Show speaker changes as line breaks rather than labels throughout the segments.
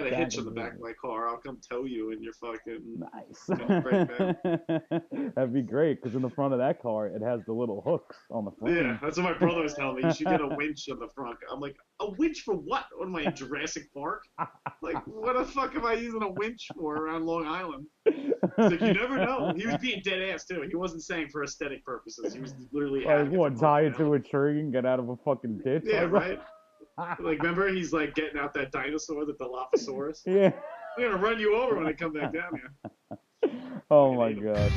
Got a hitch on the back of my car. I'll come tow you and you're fucking
Nice.
gonna break down.
That'd be great because in the front of that car, it has the little hooks on the
Yeah,
frame.
that's what my brother was telling me. You should get a winch on the front. I'm like, a winch for what? What am I in Jurassic Park? Like, what the fuck am I using a winch for around Long Island? He's like, you never know. He was being dead ass too. He wasn't saying for aesthetic purposes. He was literally
Like
asking for
what? Tie it to
functionality.
a tree and get out of a fucking ditch?
Yeah,
Like
right.
what?
Like, remember he's like getting out that dinosaur, the Dilophosaurus.
Yeah.
I'm gonna run you over when I come back down here.
Oh
Fucking
my
hate him.
god.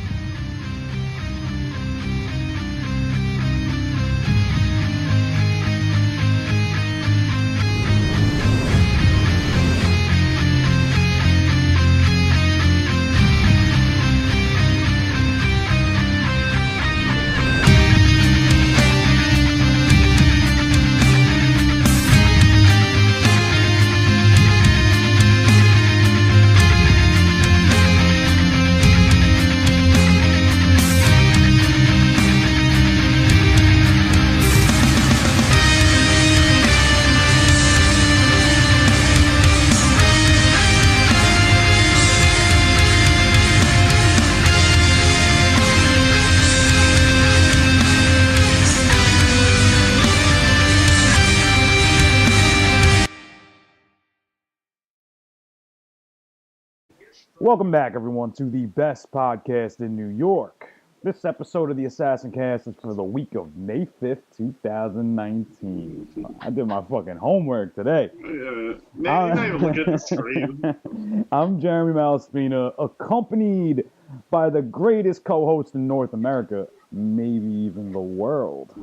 Welcome back, everyone, to the best podcast in New York. This episode of the Assassin Cast is for the week of May 5th, 2019. I did my fucking homework today.
Man, you're not even looking at the screen.
I'm Jeremy Malaspina, accompanied by the greatest co-host in North America, maybe even the world,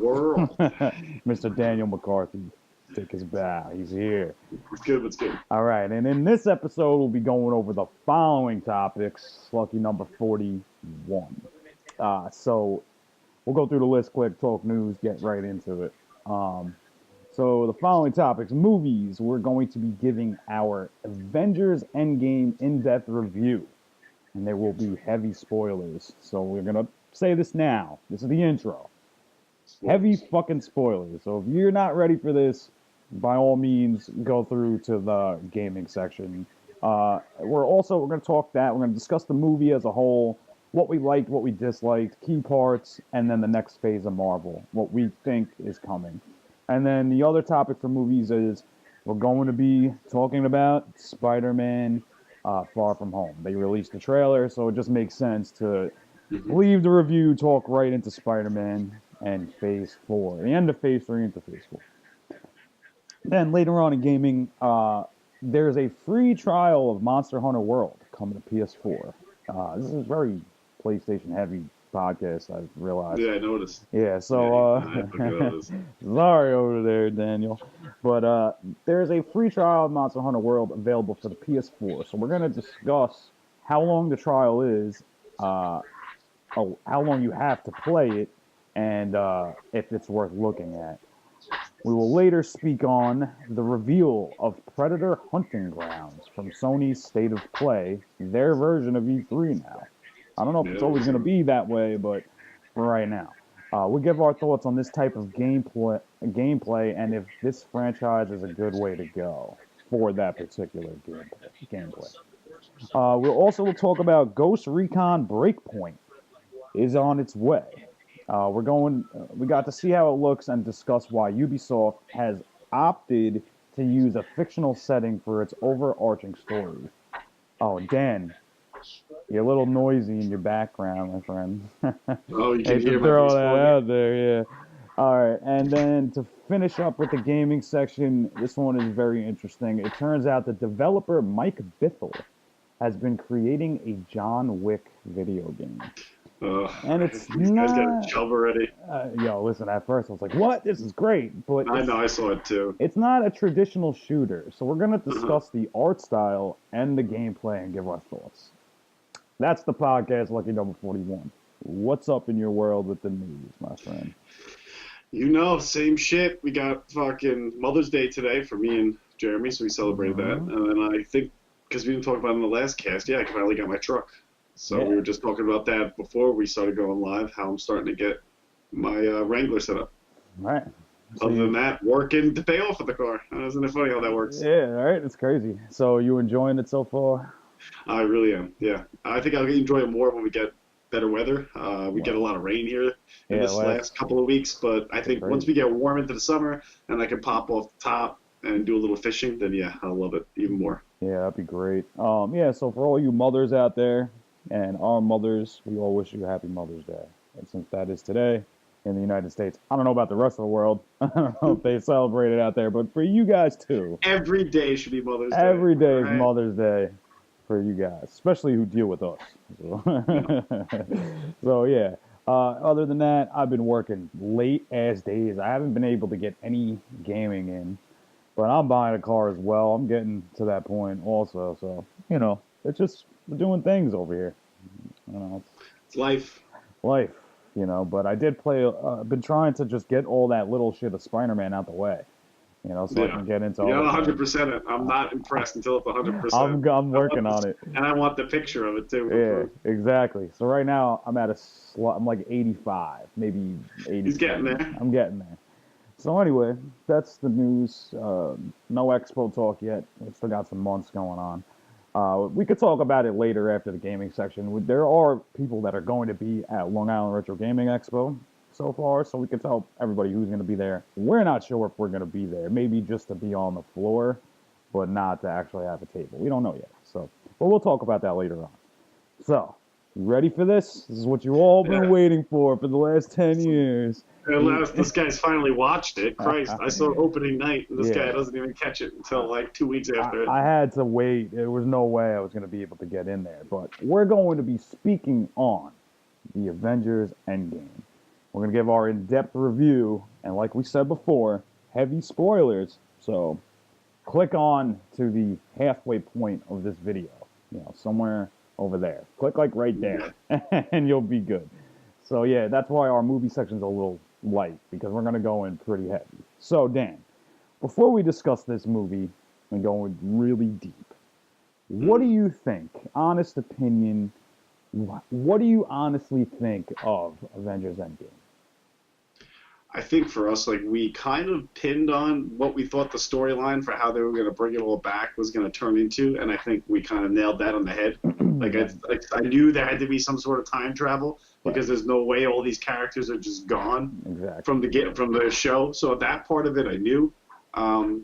Mr. Daniel McCarthy. Take his bow. He's here.
It's good, it's good.
All right, and in this episode, we'll be going over the following topics. Lucky number 41. So we'll go through the list quick, talk news, get right into it. So the following topics: movies. We're going to be giving our Avengers End Game in-depth review, and there will be heavy spoilers. So we're gonna say this now. This is the intro. Heavy fucking spoilers. So if you're not ready for this, by all means, go through to the gaming section. We're going to talk that. We're going to discuss the movie as a whole, what we liked, what we disliked, key parts, and then the next phase of Marvel, what we think is coming. And then the other topic for movies is we're going to be talking about Spider-Man Far From Home. They released the trailer, so it just makes sense to leave the review, talk right into Spider-Man and Phase 4. The end of Phase 3 into Phase 4. Then later on in gaming, there's a free trial of Monster Hunter World coming to PS4. This is a very PlayStation-heavy podcast, I've realized.
Yeah, I noticed.
Yeah, so, sorry over there, Daniel. But there's a free trial of Monster Hunter World available for the PS4. So we're going to discuss how long the trial is, how long you have to play it, and if it's worth looking at. We will later speak on the reveal of Predator Hunting Grounds from Sony's State of Play, their version of E3 now. I don't know if it's always going to be that way, but for right now. We'll give our thoughts on this type of gameplay and if this franchise is a good way to go for that particular gameplay. We'll also talk about Ghost Recon Breakpoint is on its way. We got to see how it looks and discuss why Ubisoft has opted to use a fictional setting for its overarching story. Oh, Dan, you're a little noisy in your background, my friend.
Oh, you can
Hate to
hear
throw
my
that out there, yeah. All right, and then to finish up with the gaming section, this one is very interesting. It turns out the developer Mike Bithell has been creating a John Wick video game. And it's
these guys got a job already.
Listen, at first I was like, what? This is great. But
I know, I saw it too.
It's not a traditional shooter. So we're going to discuss the art style and the gameplay and give our thoughts. That's the podcast, Lucky number 41. What's up in your world with the news, my friend?
You know, same shit. We got fucking Mother's Day today for me and Jeremy, so we celebrated that. And then I think, because we didn't talk about it in the last cast, I finally got my truck. So we were just talking about that before we started going live, how I'm starting to get my Wrangler set up.
Right. So
Other than
you,
that, working to pay off for the car. Isn't it funny how that works?
yeah, all right, it's crazy. So you enjoying it so far?
I really am. Yeah, I think I'll enjoy it more when we get better weather. We get a
Well,
lot of rain here in
yeah,
this
last
last couple of weeks, but I
been
think once
crazy.
we get warm into the summer and I can pop off the top and do a little fishing, then yeah, I'll love it even more.
Yeah, that'd be great. Yeah, so for all you mothers out there and our mothers, we all wish you a happy Mother's Day. And since that is today in the United States, I don't know about the rest of the world. I don't know if they celebrate it out there, but for you guys too,
Every day should be Mother's Day.
every
All
day is
right.
Mother's Day for you guys, especially who deal with us.
Yeah.
So, so yeah. Other than that, I've been working late ass days. I haven't been able to get any gaming in. But I'm buying a car as well. I'm getting to that point also. So, it's just we're doing things over here. It's
It's life.
life, But I did play, been trying to just get all that little shit of Spider-Man out the way, so I
Yeah.
can get into
You got
other things.
100% it. I'm not impressed until it's 100%.
I'm
I want
working
this,
on it.
and I want the picture of it too for
Yeah,
proof.
exactly. So right now I'm at I'm like 85, maybe
He's getting
87.
there.
I'm getting there. So anyway, that's the news. No Expo talk yet. We still got some months going on. We could talk about it later after the gaming section. There are people that are going to be at Long Island Retro Gaming Expo so far, so we could tell everybody who's going to be there. We're not sure if we're going to be there. Maybe just to be on the floor, but not to actually have a table. We don't know yet. So, but we'll talk about that later on. So, you ready for this? This is what you've all been
Yeah.
waiting for the last 10 years.
At last, this guy's finally watched it. Christ, I saw it opening night, and this guy
Yeah.
doesn't even catch it until like 2 weeks after it.
I had to wait. There was no way I was going to be able to get in there. But we're going to be speaking on the Avengers End Game. We're going to give our in-depth review, and like we said before, heavy spoilers. So click on to the halfway point of this video, somewhere over there. Click like right there, and you'll be good. So yeah, that's why our movie section's a little light, because we're going to go in pretty heavy. So Dan, before we discuss this movie and go in really deep, what do you think, honest opinion, what do you honestly think of Avengers Endgame?
I think for us, like we kind of pinned on what we thought the storyline for how they were going to bring it all back was going to turn into, and I think we kind of nailed that on the head. Like I knew there had to be some sort of time travel because there's no way all these characters are just gone from the show. So that part of it I knew.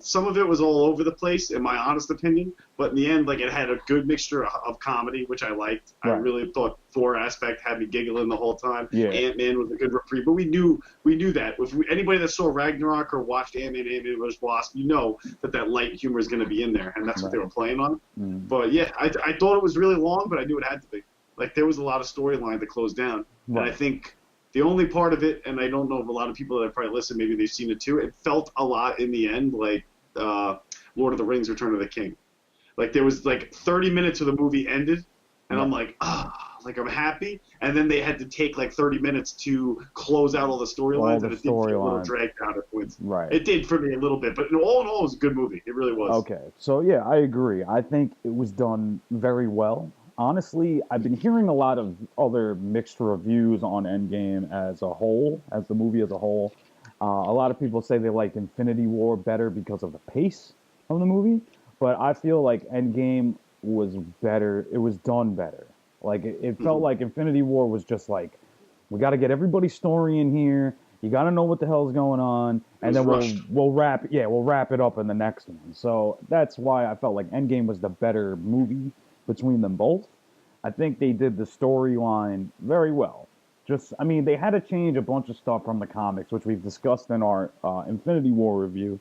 Some of it was all over the place, in my honest opinion, but in the end, like it had a good mixture of comedy, which I liked.
Right.
I really thought Thor aspect had me giggling the whole time.
Yeah.
Ant-Man was a good reprieve, but we knew that. If anybody that saw Ragnarok or watched Ant-Man vs. Wasp, you know that light humor is going to be in there, and that's what they were playing on. But yeah, I thought it was really long, but I knew it had to be. Like there was a lot of storyline to close down, and I think the only part of it, and I don't know if a lot of people that have probably listened, maybe they've seen it too, it felt a lot in the end like Lord of the Rings, Return of the King. Like there was like 30 minutes of the movie ended, and I'm like, like I'm happy. And then they had to take like 30 minutes to close out all the storylines, and it did feel a little dragged out at points.
Right.
It did for me a little bit, but all in all, it was a good movie. It really was.
Okay, so yeah, I agree. I think it was done very well. Honestly, I've been hearing a lot of other mixed reviews on Endgame as a whole, as the movie as a whole. A lot of people say they liked Infinity War better because of the pace of the movie, but I feel like Endgame was better. It was done better. Like it felt like Infinity War was just like, we got to get everybody's story in here. You got to know what the hell's going on, and then we'll wrap it up in the next one. So that's why I felt like Endgame was the better movie between them both. I think they did the storyline very well. They had to change a bunch of stuff from the comics, which we've discussed in our Infinity War review,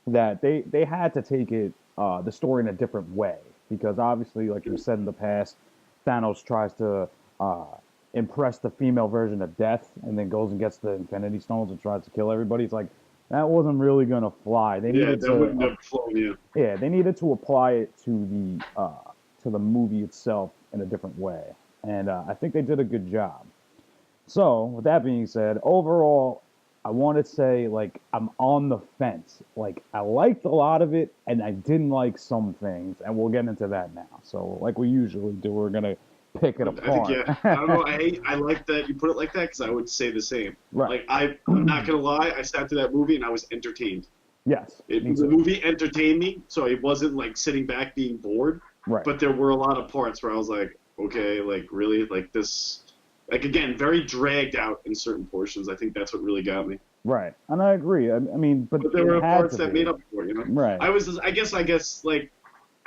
that they had to take it, the story in a different way. Because obviously, like you said in the past, Thanos tries to impress the female version of Death and then goes and gets the Infinity Stones and tries to kill everybody. It's like, that wasn't really going to fly. They needed
wouldn't have flown,
yeah, they needed to apply it to the movie itself in a different way, and I think they did a good job. So, with that being said, overall, I want to say like I'm on the fence. Like I liked a lot of it, and I didn't like some things, and we'll get into that now. So, like we usually do, we're gonna pick it
I think,
apart.
yeah. I don't know. I like that you put it like that because I would say the same.
Right.
Like, I'm not going to lie. I sat through that movie and I was entertained.
Yes.
The
Me too.
movie entertained me, so it wasn't like sitting back being bored.
Right.
But there were a lot of parts where I was like, okay, like really, like this, like again, very dragged out in certain portions. I think that's what really got me.
Right. And I agree. I mean, but
But there
it
were
had
parts
to
that
be.
made up for it, you know.
Right.
I guess, like,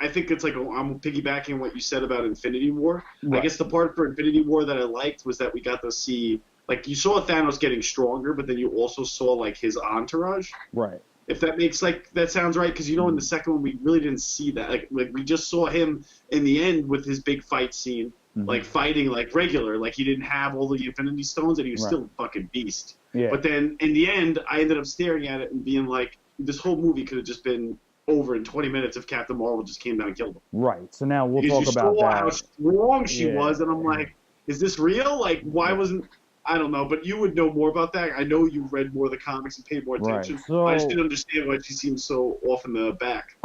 I think it's like I'm piggybacking what you said about Infinity War.
Right.
I guess the part for Infinity War that I liked was that we got to see, like, you saw Thanos getting stronger, but then you also saw like his entourage.
Right.
If that makes that sounds right, because in the second one we really didn't see that. Like we just saw him in the end with his big fight scene, like fighting like regular, like he didn't have all the Infinity Stones and he was still a fucking beast.
Yeah.
But then in the end, I ended up staring at it and being like, this whole movie could have just been over in 20 minutes if Captain Marvel just came down and killed him.
Right. So now we'll
because
talk about
saw
that.
how strong she was, and I'm like, is this real? Like, why wasn't? I don't know, but you would know more about that. I know you read more of the comics and paid more attention.
Right. So,
I just didn't understand why she seemed so off in the back.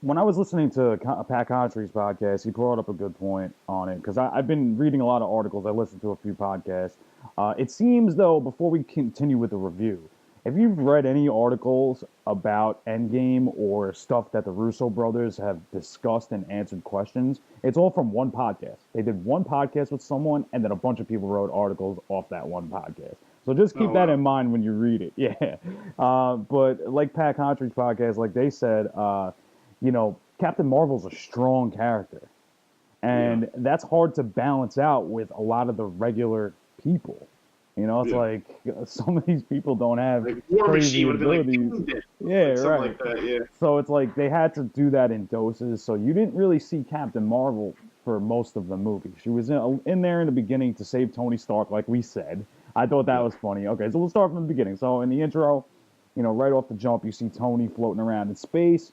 When I was listening to Pat Contry's podcast, he brought up a good point on it because I've been reading a lot of articles. I listened to a few podcasts. It seems though, before we continue with the review, if you've read any articles about Endgame or stuff that the Russo brothers have discussed and answered questions, it's all from one podcast. They did one podcast with someone, and then a bunch of people wrote articles off that one podcast. So just keep that in mind when you read it. Yeah. But like Pat Contry's podcast, like they said, Captain Marvel's a strong character. And that's hard to balance out with a lot of the regular people. It's like some of these people don't have
like War
crazy
Machine
abilities.
Like,
yeah,
like
right.
Like that, yeah.
So it's like they had to do that in doses. So you didn't really see Captain Marvel for most of the movie. She was in there in the beginning to save Tony Stark, like we said. I thought that was funny. Okay, so we'll start from the beginning. So in the intro, right off the jump, you see Tony floating around in space.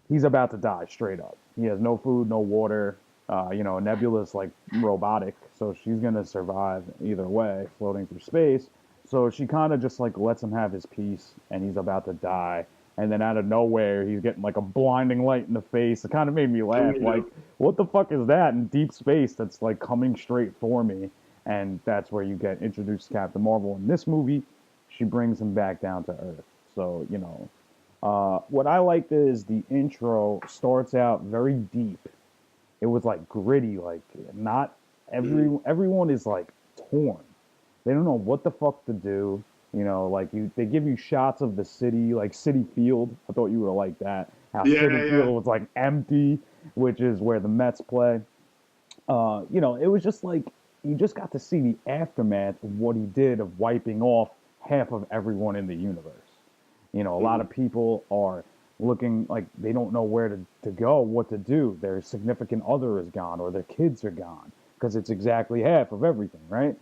He's about to die straight up. He has no food, no water. Nebula's like robotic, so she's gonna survive either way, floating through space. So she kind of just like lets him have his peace, and he's about to die. And then out of nowhere, he's getting like a blinding light in the face. It kind of made me laugh. Like, what the fuck is that in deep space that's like coming straight for me? And that's where you get introduced to Captain Marvel. In this movie, she brings him back down to Earth. So, what I liked is the intro starts out very deep. It was like gritty, like not everyone is like torn. They don't know what the fuck to do. They give you shots of the city, like City Field. I thought you would have liked that. How City Field was like empty, which is where the Mets play. It was just like you just got to see the aftermath of what he did of wiping off half of everyone in the universe. A lot of people are looking like they don't know where to go, what to do. Their significant other is gone or their kids are gone because it's exactly half of everything, right?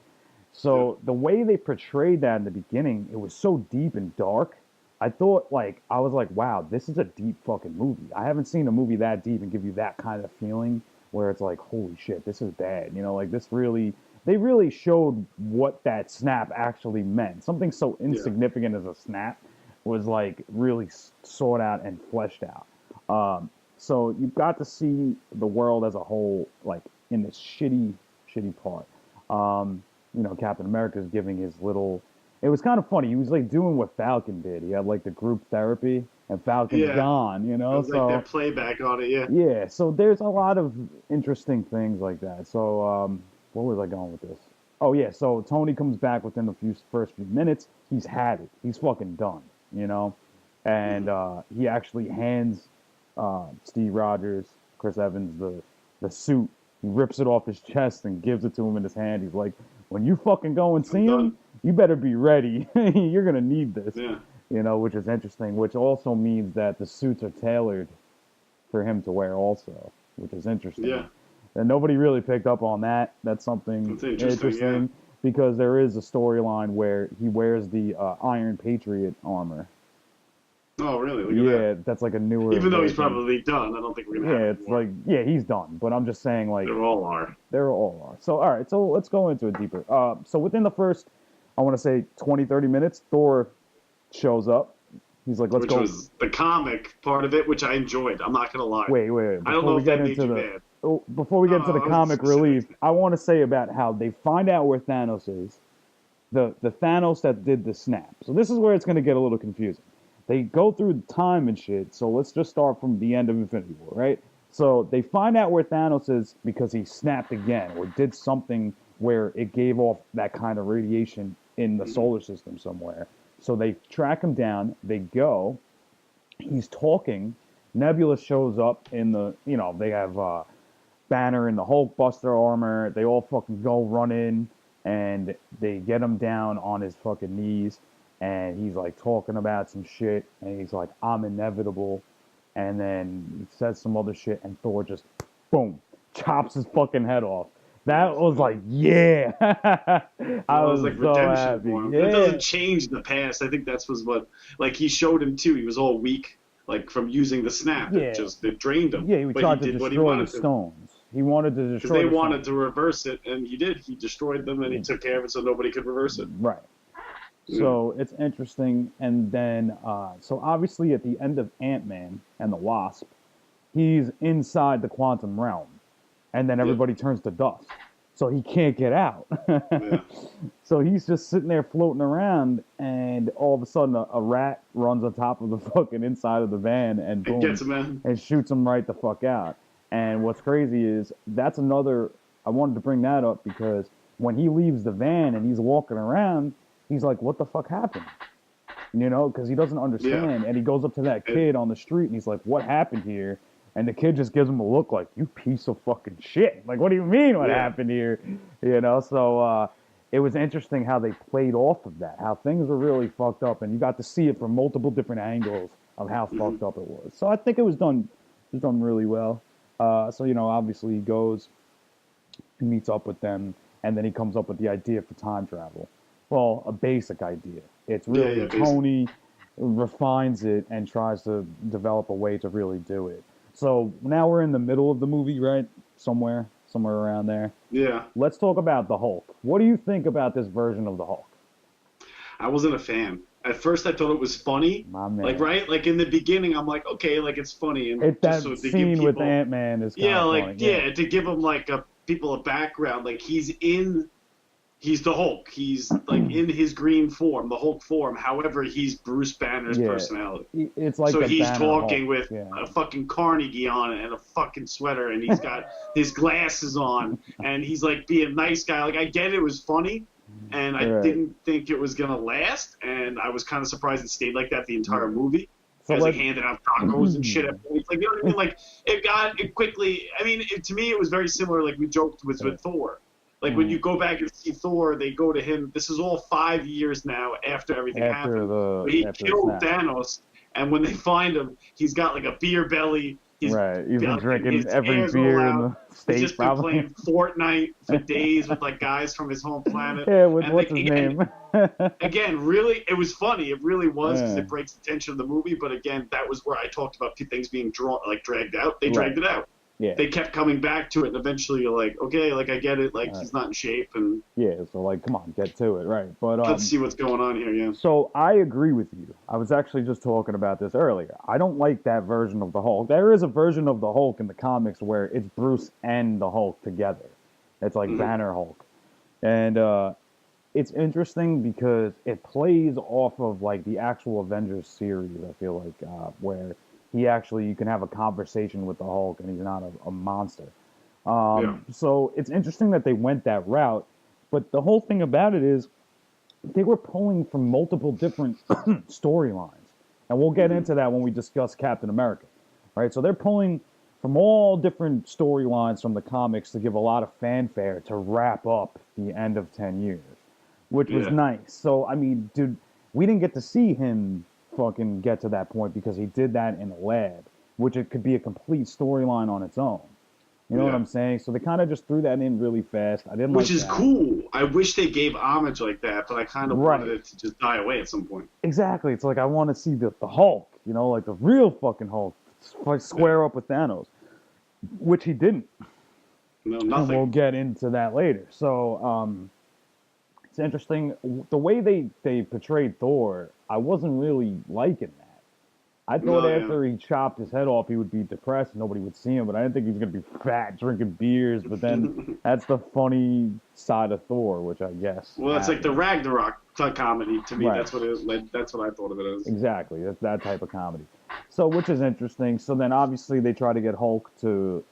So the way they portrayed that in the beginning, it was so deep and dark. I was like, wow, this is a deep fucking movie. I haven't seen a movie that deep and give you that kind of feeling where it's like, holy shit, this is bad. They really showed what that snap actually meant. Something so insignificant as a snap was like really sought out and fleshed out. So you've got to see the world as a whole, like in this shitty part. Captain America's giving his little. It was kind of funny. He was like doing what Falcon did. He had like the group therapy, and Falcon's gone. It was
like their playback on it.
Yeah. So there's a lot of interesting things like that. So where was I going with this? Oh yeah. So Tony comes back within the first few minutes. He's had it. He's fucking done. And he actually hands Steve Rogers, Chris Evans, the suit. He rips it off his chest and gives it to him in his hand. He's like, when you fucking go and see him, you better be ready. You're going to need this. Yeah. Which is interesting, which also means that the suits are tailored for him to wear also, which is interesting.
Yeah.
And nobody really picked up on that. That's something interesting. Because there is a storyline where he wears the Iron Patriot armor.
Oh, really? Look at that.
That's like a newer.
Even though he's probably done, I don't think we're gonna.
Yeah, he's done. But I'm just saying, like.
They all are.
They all are. So all right, so let's go into it deeper. So within the first, I want to say 20, 30 minutes, Thor shows up. He's like, let's go.
Which was the comic part of it, which I enjoyed. I'm not gonna lie.
Wait.
I don't know if that made you mad.
before we get to the comic relief,
specific.
I want to say about how they find out where Thanos is. The Thanos that did the snap. So this is where it's going to get a little confusing. They go through time and shit. So let's just start from the end of Infinity War, right? So they find out where Thanos is because he snapped again or did something where it gave off that kind of radiation in the
Mhm.
solar system somewhere. So they track him down. They go. He's talking. Nebula shows up in the, they have Banner in the Hulkbuster armor. They all fucking go run in and they get him down on his fucking knees. And he's like talking about some shit. And he's like, I'm inevitable. And then he says some other shit. And Thor just, boom, chops his fucking head off. That was like, yeah. I
Well, it was
was
like
so
redemption
happy.
for him. It
Yeah.
doesn't change the past. I think that's was what, like, he showed him too. He was all weak, like from using the snap.
Yeah.
It drained him.
Yeah, he
But
tried
he
to
did what he
destroy the
wanted to.
stones. He wanted to
Because
destroy
they
the
wanted
stones.
to reverse it, and he did. He destroyed them, and he took care of it so nobody could reverse it.
Right.
Yeah.
So it's interesting. And then, so obviously at the end of Ant-Man and the Wasp, he's inside the quantum realm. And then
Yeah.
everybody turns to dust. So he can't get out.
Yeah.
So he's just sitting there floating around, and all of a sudden a rat runs on top of the fucking inside of the van and
It
boom,
gets him in.
and shoots him right the fuck out. And what's crazy is that's another, I wanted to bring that up because when he leaves the van and he's walking around, he's like, what the fuck happened? Because he doesn't understand. And he goes up to that kid on the street and he's like, what happened here? And the kid just gives him a look like, you piece of fucking shit. Like, what do you mean what happened here? So it was interesting how they played off of that, how things were really fucked up. And you got to see it from multiple different angles of how fucked up it was. So I think it was done really well. Obviously he goes, he meets up with them, and then he comes up with the idea for time travel. Well, a basic idea. It's really Tony refines it and tries to develop a way to really do it. So now we're in the middle of the movie, right? Somewhere around there.
Yeah.
Let's talk about the Hulk. What do you think about this version of the Hulk?
I wasn't a fan. At first, I thought it was funny.
My man.
Like, right? Like, in the beginning, I'm like, okay, like, it's funny. And
That
just so to give
scene
people,
with Ant-Man is kind of funny.
yeah, to give them, like, people a background. Like, he's the Hulk. He's, like, in his green form, the Hulk form. However, he's Bruce Banner's personality.
It's like
so
the
he's
Banner
talking
Hulk.
with a fucking Carnegie on it and a fucking sweater, and he's got his glasses on, and he's, like, being a nice guy. Like, I get it was funny. And I didn't think it was going to last, and I was kind of surprised it stayed like that the entire movie.
So
as he handed out tacos and shit. Like, you know what I mean? Like, it quickly, I mean, to me, it was very similar, like we joked with Thor. Like, when you go back and see Thor, they go to him. This is all 5 years now after everything happened. He killed Thanos, and when they find him, he's got, like, a beer belly.
He's been drinking every beer in the state.
He's just been playing Fortnite for days with like guys from his home planet.
Yeah, what's his name?
Again, really, it was funny. It really was because it breaks the tension of the movie. But again, that was where I talked about things being dragged out. They dragged it out. Yeah. They kept coming back to it, and eventually you're like, okay, like I get it, like he's not in shape, and
so like, come on, get to it, right? But
let's see what's going on here, yeah.
So I agree with you. I was actually just talking about this earlier. I don't like that version of the Hulk. There is a version of the Hulk in the comics where it's Bruce and the Hulk together. It's like Banner Hulk, and it's interesting because it plays off of like the actual Avengers series. I feel like where you can have a conversation with the Hulk and he's not a monster. So it's interesting that they went that route, but the whole thing about it is they were pulling from multiple different storylines, and we'll get into that when we discuss Captain America, right? So they're pulling from all different storylines from the comics to give a lot of fanfare to wrap up the end of 10 years, which was nice. So, I mean, dude, we didn't get to see him fucking get to that point because he did that in a lab, which it could be a complete storyline on its own. You know what I'm saying? So they kind of just threw that in really fast. I didn't
Which is cool. I wish they gave homage like that, but I kind of wanted it to just die away at some point.
Exactly. It's like I want to see the Hulk, you know, like the real fucking Hulk, square up with Thanos, which he didn't.
No, nothing.
And we'll get into that later. So it's interesting. The way they portrayed Thor, I wasn't really liking that. I thought
No, yeah.
after he chopped his head off, he would be depressed and nobody would see him, but I didn't think he was going to be fat, drinking beers. But then that's the funny side of Thor, which I guess
Well, it's like the
happened.
Ragnarok comedy to me.
Right.
That's what it like. That's what I thought of it as.
Exactly. That's that type of comedy. So, which is interesting. So then, obviously, they try to get Hulk to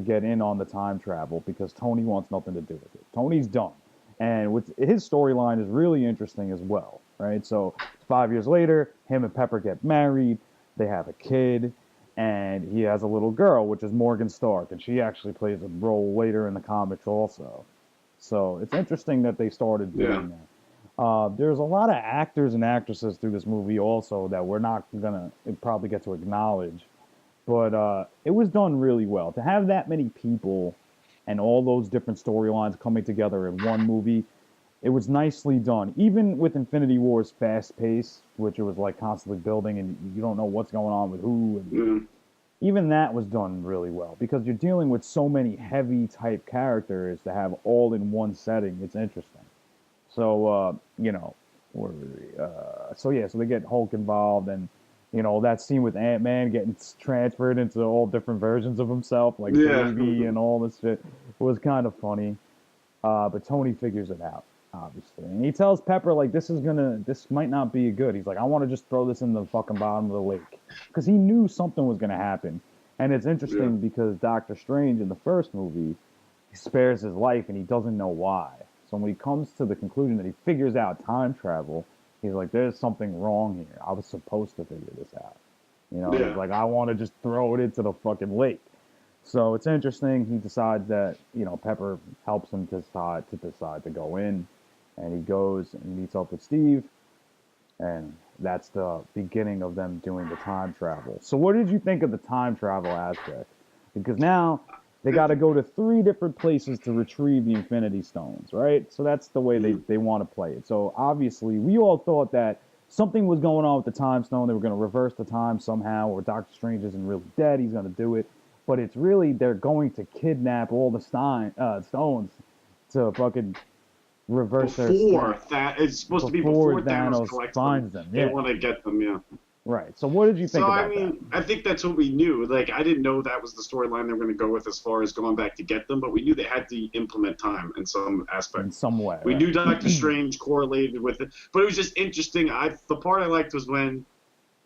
get in on the time travel because Tony wants nothing to do with it. Tony's done, and with his storyline is really interesting as well, right? So 5 years later, him and Pepper get married. They have a kid, and he has a little girl, which is Morgan Stark, and she actually plays a role later in the comics also. So it's interesting that they started
Yeah.
doing that. There's a lot of actors and actresses through this movie also that we're not gonna probably get to acknowledge, but it was done really well. To have that many people and all those different storylines coming together in one movie, it was nicely done. Even with Infinity War's fast pace, which it was like constantly building and you don't know what's going on with who, and
Yeah.
even that was done really well because you're dealing with so many heavy type characters to have all in one setting. It's interesting. So where were we? So yeah, so they get Hulk involved, and that scene with Ant-Man getting transferred into all different versions of himself, like
Yeah.
baby and all this shit, was kind of funny. But Tony figures it out, obviously, and he tells Pepper like this might not be good. He's like, I want to just throw this in the fucking bottom of the lake, because he knew something was gonna happen. And it's
Yeah.
interesting because Doctor Strange in the first movie, he spares his life and he doesn't know why. So when he comes to the conclusion that he figures out time travel, he's like, there's something wrong here. I was supposed to figure this out. He's
Yeah.
like, I want to just throw it into the fucking lake. So it's interesting. He decides that, Pepper helps him decide to go in. And he goes and meets up with Steve. And that's the beginning of them doing the time travel. So what did you think of the time travel aspect? Because now they got to go to 3 different places to retrieve the Infinity Stones, right? So that's the way they want to play it. So obviously, we all thought that something was going on with the Time Stone. They were going to reverse the time somehow, or Doctor Strange isn't really dead. He's going to do it. But it's really, they're going to kidnap all the stones to fucking reverse their
Before that, it's supposed to be
before
before Thanos
Thanos
collects
finds
them.
them.
They
Yeah,
want to get them, yeah.
right. So what did you think
So I
about that?
mean, I think that's what we knew. Like, I didn't know that was the storyline they were going to go with as far as going back to get them, but we knew they had to implement time in some aspect.
In some way,
We
right?
knew Doctor Strange correlated with it, but it was just interesting. The part I liked was when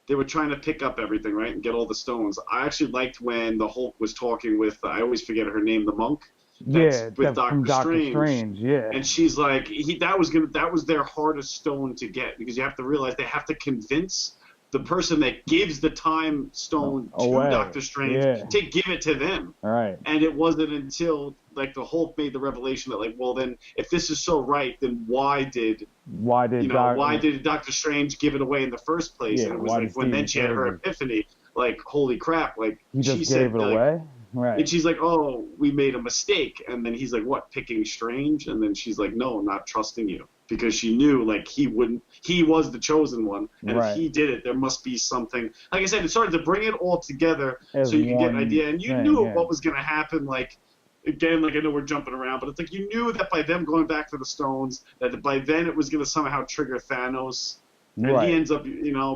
they were trying to pick up everything, right, and get all the stones. I actually liked when the Hulk was talking with, I always forget her name, the monk. That's
Yeah,
with
from Doctor Strange. Yeah,
And she's like, that was their hardest stone to get, because you have to realize they have to convince the person that gives the time stone to
away.
Doctor Strange to give it to them.
All right.
And it wasn't until like the Hulk made the revelation that, like, well, then if this is so right, then why did Doctor Strange give it away in the first place?
Yeah,
And it was
why
like
did
when then
Stephen
she had her
save it?
epiphany, like, holy crap, like
He just
she
gave
said,
it
like,
away. Right.
and she's like, oh, we made a mistake. And then he's like, what, picking Strange? And then she's like, no, I'm not trusting you. Because she knew, like, he was the chosen one. And if he did it, there must be something. Like I said, it started to bring it all together so you could get an idea. And you knew what was going to happen, like, again, like, I know we're jumping around, but it's like you knew that by them going back to the stones, that by then it was going to somehow trigger Thanos. And he ends up,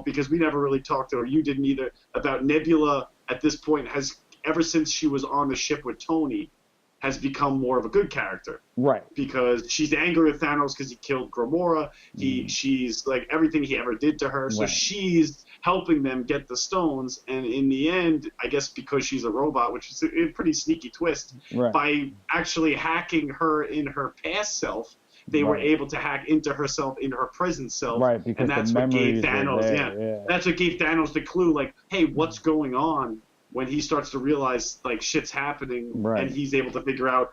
because we never really talked to, or you didn't either, about Nebula at this point has, ever since she was on the ship with Tony, has become more of a good character.
Right.
Because she's angry with Thanos because he killed Gamora. She's like everything he ever did to her. So she's helping them get the stones. And in the end, I guess because she's a robot, which is a pretty sneaky twist, by actually hacking her in her past self, they were able to hack into herself in her present self.
Right, because
and that's what gave Thanos,
there,
that's what gave Thanos the clue, like, hey, what's going on? When he starts to realize, like, shit's happening, and he's able to figure out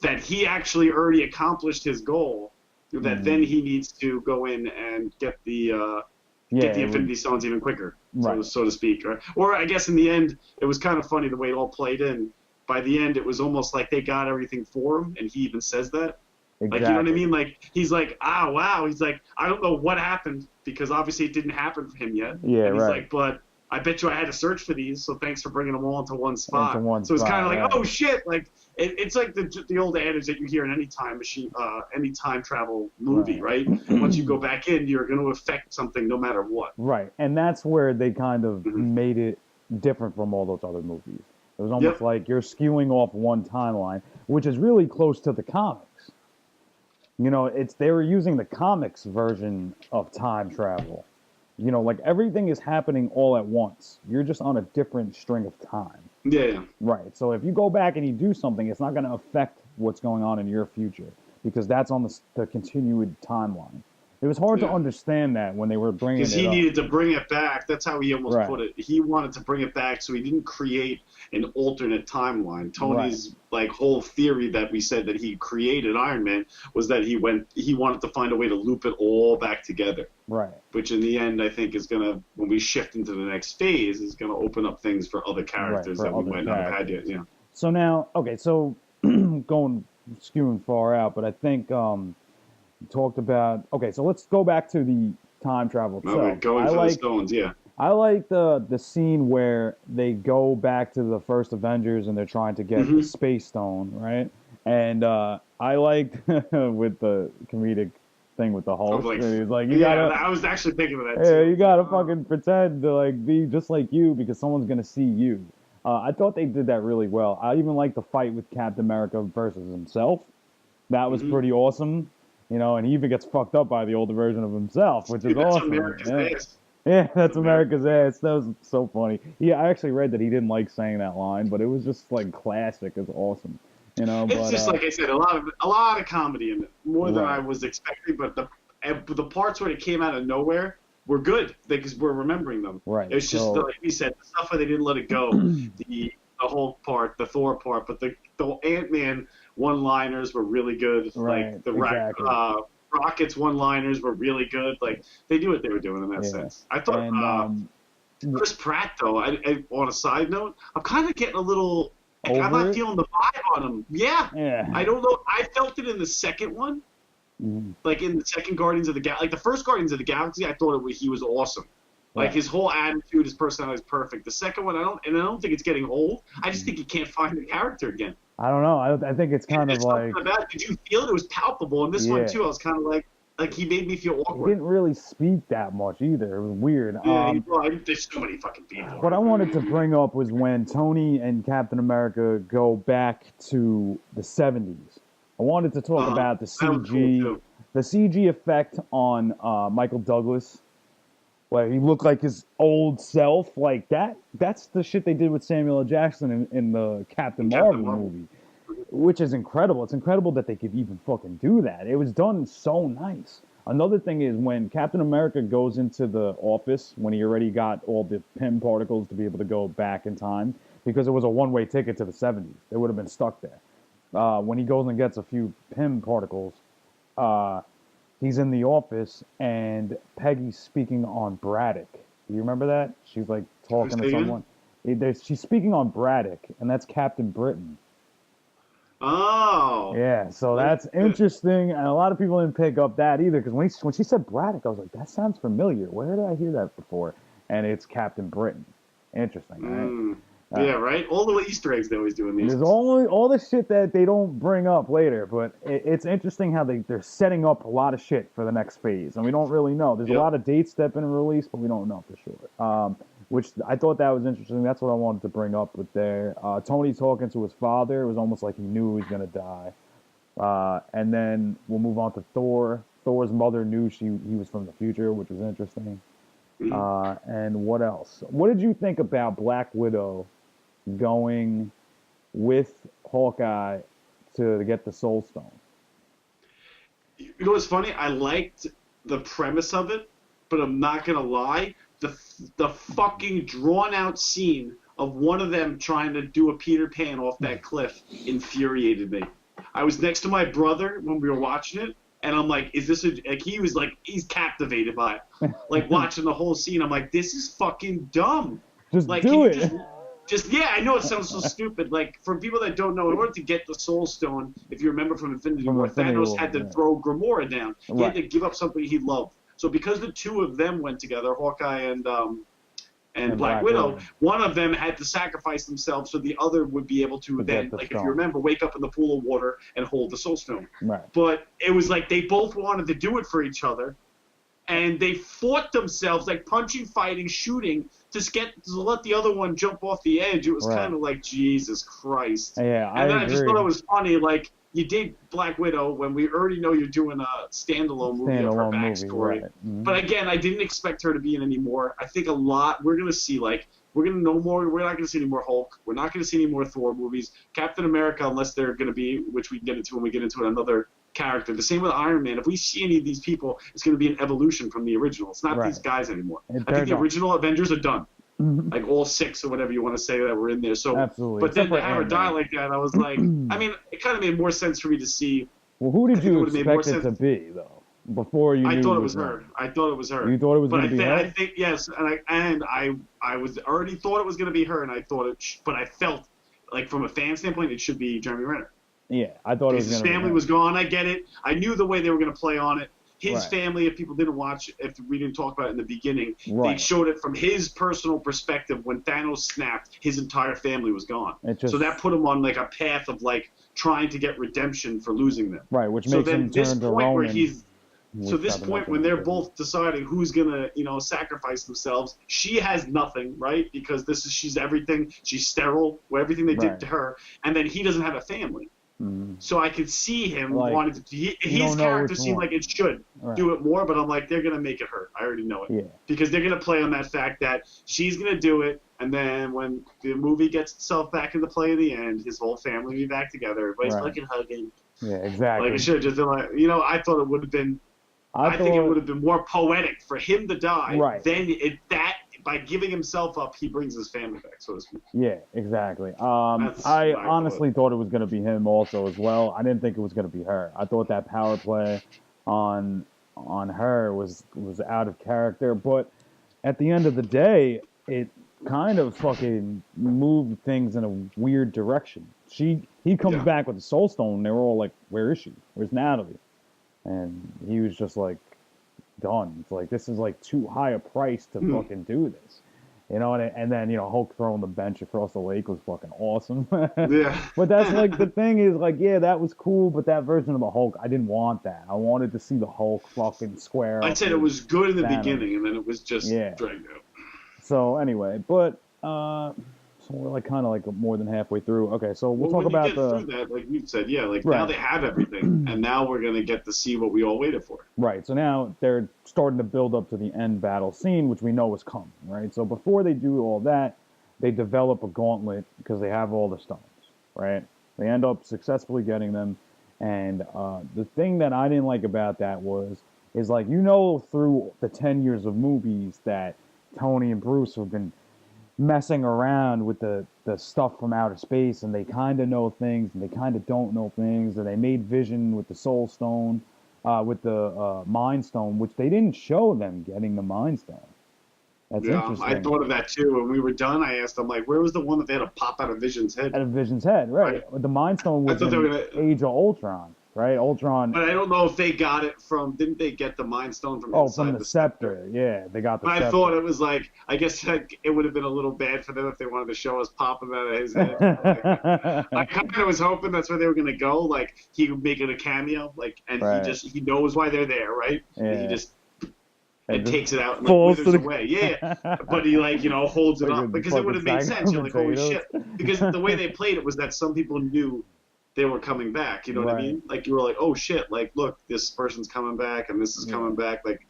that he actually already accomplished his goal, that then he needs to go in and get the Infinity Stones even quicker, so to speak. Or I guess in the end, it was kind of funny the way it all played in. By the end, it was almost like they got everything for him, and he even says that.
Exactly.
Like, you know what I mean? Like, he's like, wow. He's like, I don't know what happened, because obviously it didn't happen for him yet.
Yeah,
and he's like, but I bet you I had to search for these, so thanks for bringing them all into one spot. So it's kind of like,
right.
oh shit, like it's like the old adage that you hear in any any time travel movie, right? Once you go back in, you're going to affect something no matter what.
Right, and that's where they kind of
Mm-hmm.
made it different from all those other movies. It was almost like you're skewing off one timeline, which is really close to the comics. You know, they were using the comics version of time travel. You know, like everything is happening all at once. You're just on a different string of time.
Yeah.
Right. So if you go back and you do something, it's not going to affect what's going on in your future because that's on the continued timeline. It was hard to understand that when they were bringing it up.
Because he needed to bring it back. That's how he almost
Right.
put it. He wanted to bring it back, so he didn't create an alternate timeline. Tony's like whole theory that we said that he created Iron Man was that he wanted to find a way to loop it all back together.
Right.
Which in the end, I think is gonna, when we shift into the next phase, is gonna open up things for other characters that we might not have had yet. Yeah.
So now, okay, so going skewing far out, but I think talked about. Okay, so let's go back to the time travel itself.
Okay, going for the stones, yeah.
I like the scene where they go back to the first Avengers and they're trying to get the Space Stone, right? And I liked with the comedic thing with the Hulk. He's like, you gotta.
I was actually thinking of that too.
Yeah, you gotta fucking pretend to like be just like you because someone's gonna see you. I thought they did that really well. I even liked the fight with Captain America versus himself. That was pretty awesome. You know, and he even gets fucked up by the older version of himself, which is awesome.
America's ass.
Yeah, that's America's ass. That was so funny. Yeah, I actually read that he didn't like saying that line, but it was just like classic. It's awesome. You know,
it's just like I said, a lot of comedy in it, more than I was expecting. But the parts where it came out of nowhere were good because we're remembering them.
Right.
It's just like we said, the stuff where they didn't let it go, the Hulk part, the Thor part, but the Ant-Man one-liners were really good.
Right,
like the
exactly.
Rocket's one-liners were really good. Like they knew what they were doing in that sense. I thought Chris Pratt, though. On a side note, I'm kind of getting a little. Like, I'm not feeling the vibe on him. Yeah. I don't know. I felt it in the second one. Like in the second Guardians of the Galaxy. Like the first Guardians of the Galaxy, I thought he was awesome. Like his whole attitude, his personality is perfect. The second one, I don't think it's getting old. I just think he can't find the character again.
I don't know. I think it's kind of like.
Did you feel it was palpable? And this one too, I was kind of like he made me feel awkward.
He didn't really speak that much either. It was weird.
Yeah, there's so many fucking people.
What I wanted to bring up was when Tony and Captain America go back to the 70s. I wanted to talk about the CG, the CG effect on Michael Douglas. Where he looked like his old self, like that. That's the shit they did with Samuel L. Jackson in the Captain Marvel movie, which is incredible. It's incredible that they could even fucking do that. It was done so nice. Another thing is when Captain America goes into the office, when he already got all the Pym particles to be able to go back in time, because it was a one-way ticket to the 70s. They would have been stuck there. When he goes and gets a few Pym particles, he's in the office, and Peggy's speaking on Braddock. Do you remember that? She's like talking to someone. She's speaking on Braddock, and that's Captain Britain.
Oh.
Yeah, so that's interesting, and a lot of people didn't pick up that either, because when she said Braddock, I was like, that sounds familiar. Where did I hear that before? And it's Captain Britain. Interesting, right?
Yeah, right? All the Easter eggs they always do in these.
There's all the shit that they don't bring up later, but it's interesting how they're setting up a lot of shit for the next phase, and we don't really know. There's a lot of dates that have been released, but we don't know for sure. Which I thought that was interesting. That's what I wanted to bring up with there. Tony talking to his father. It was almost like he knew he was going to die. And then we'll move on to Thor. Thor's mother knew he was from the future, which was interesting. And what else? What did you think about Black Widow going with Hawkeye to get the Soul Stone?
You know what's funny? I liked the premise of it, but I'm not gonna lie. The fucking drawn out scene of one of them trying to do a Peter Pan off that cliff infuriated me. I was next to my brother when we were watching it, and I'm like, is this he's captivated by it. Like watching the whole scene, I'm like, this is fucking dumb.
Just
like,
do it.
Yeah, I know it sounds so stupid. Like, for people that don't know, in order to get the Soul Stone, if you remember from Infinity War, Thanos had to throw Gamora down. He had to give up something he loved. So because the two of them went together, Hawkeye and and Black Widow, one of them had to sacrifice themselves so the other would be able to then, like if you remember, wake up in the pool of water and hold the Soul Stone.
Right.
But it was like they both wanted to do it for each other, and they fought themselves, like punching, fighting, shooting, to let the other one jump off the edge. It was kind of like, Jesus Christ.
Yeah,
and then I just thought it was funny, like, you did Black Widow when we already know you're doing a standalone movie of her backstory. But again, I didn't expect her to be in anymore. I think we're going to see, like, we're not going to see any more Hulk. We're not going to see any more Thor movies. Captain America, unless they're going to be, which we can get into when we get into another character. The same with Iron Man. If we see any of these people, it's going to be an evolution from the original. It's not these guys anymore. I think the original Avengers are done. Like all 6 or whatever you want to say that were in there. So, but then to have her die like that, I was like, I mean, it kind of made more sense for me to see.
Well, who did you expect it to be, though? Before you knew
I thought it was her. I thought it was her.
You thought it was going to be her?
I think yes, and I was already thought it was going to be her, and I thought but I felt like from a fan standpoint, it should be Jeremy Renner.
Yeah, I thought it was going to be.
His family was gone. I get it. I knew the way they were going to play on it. His family, if people didn't watch, if we didn't talk about it in the beginning, they showed it from his personal perspective. When Thanos snapped, his entire family was gone. So that put him on like a path of like trying to get redemption for losing them.
Right, which makes him turn to Roman.
So this point when they're both deciding who's gonna, sacrifice themselves, she has nothing, right? Because she's everything. She's sterile. Everything they did to her, and then he doesn't have a family. So I could see him wanting to. His character seemed like it should do it more, but I'm like, they're gonna make it her. I already know it because they're gonna play on that fact that she's gonna do it, and then when the movie gets itself back into play at the end, his whole family will be back together. Everybody's fucking hugging.
Yeah, exactly.
Like it should have just been like, I thought it would have been. I think it would have been more poetic for him to die.
Right.
Then by giving himself up, he brings his family back, so to speak.
Yeah, exactly. I honestly thought it was going to be him also as well. I didn't think it was going to be her. I thought that power play on her was out of character. But at the end of the day, it kind of fucking moved things in a weird direction. He comes back with the Soul Stone, and they were all like, "Where is she? Where's Natalie?" And he was just like, done. It's like, this is like too high a price to fucking do this. And then, Hulk throwing the bench across the lake was fucking awesome.
Yeah.
But that's like, the thing is like, yeah, that was cool, but that version of the Hulk, I didn't want that. I wanted to see the Hulk fucking square.
I said it was good in the beginning, and then it was just dragged out.
So anyway, but, so we're like kind of like more than halfway through. Okay, so we'll talk about
through that, like you said, now they have everything, and now we're gonna get to see what we all waited for.
Right. So now they're starting to build up to the end battle scene, which we know is coming. Right. So before they do all that, they develop a gauntlet because they have all the stones. Right. They end up successfully getting them, and the thing that I didn't like about that is like through the 10 years of movies that Tony and Bruce have been messing around with the stuff from outer space, and they kind of know things and they kind of don't know things, and they made Vision with the Soul Stone, with the Mind Stone, which they didn't show them getting the Mind Stone. That's interesting.
I thought of that too. When we were done, I asked them, like, where was the one that they had to pop out of Vision's head?
Out of Vision's head, right. The Mind Stone was in Age of Ultron. Right, Ultron.
But I don't know if they got it from. Didn't they get the Mind Stone from inside
from the scepter? Yeah, they got the scepter.
I thought it was like. I guess it would have been a little bad for them if they wanted to show us popping out of his head. I kind of was hoping that's where they were gonna go. Like he would make it a cameo, like, and he knows why they're there, right?
Yeah.
And he just takes it out and withers away. Yeah, but he holds it up because it would have made sense. You're like, holy shit, because the way they played it was that some people knew they were coming back, you know what I mean? Like, you were like, oh shit, like, look, this person's coming back and this is coming back, like.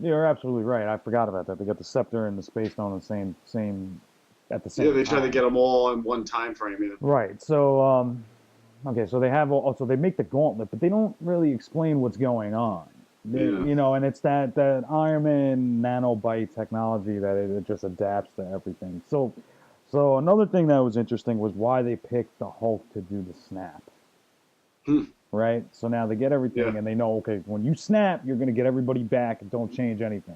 You're absolutely right. I forgot about that. They got the scepter and the space stone at the same time.
Yeah, they try to get them all in one time frame. Yeah.
Right. So, okay, so they have so they make the gauntlet, but they don't really explain what's going on. And it's that Iron Man nanobite technology that it just adapts to everything. So another thing that was interesting was why they picked the Hulk to do the snap. Right? So now they get everything and they know, okay, when you snap, you're going to get everybody back and don't change anything.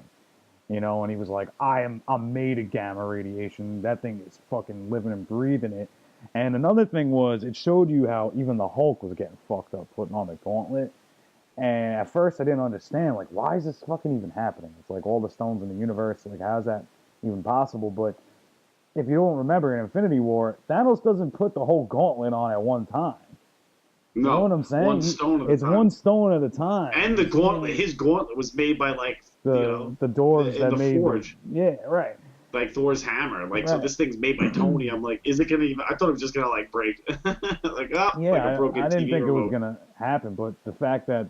And he was like, I'm made of gamma radiation. That thing is fucking living and breathing it. And another thing was it showed you how even the Hulk was getting fucked up putting on the gauntlet. And at first I didn't understand, like, why is this fucking even happening? It's like all the stones in the universe, like, how's that even possible. But if you don't remember, in Infinity War, Thanos doesn't put the whole gauntlet on at one time. You know
No,
what I'm saying?
one stone at a
It's
time.
one stone at a time.
And the gauntlet, his gauntlet was made by like
the dwarves
in
that
the
made
forge.
yeah, right.
Like Thor's hammer. Like, so
Right.
this thing's made by Tony. I'm like, is it gonna even? I thought it was just gonna like break, like like a
Yeah,
broken
I didn't
TV
think it was
remote.
gonna happen, but the fact that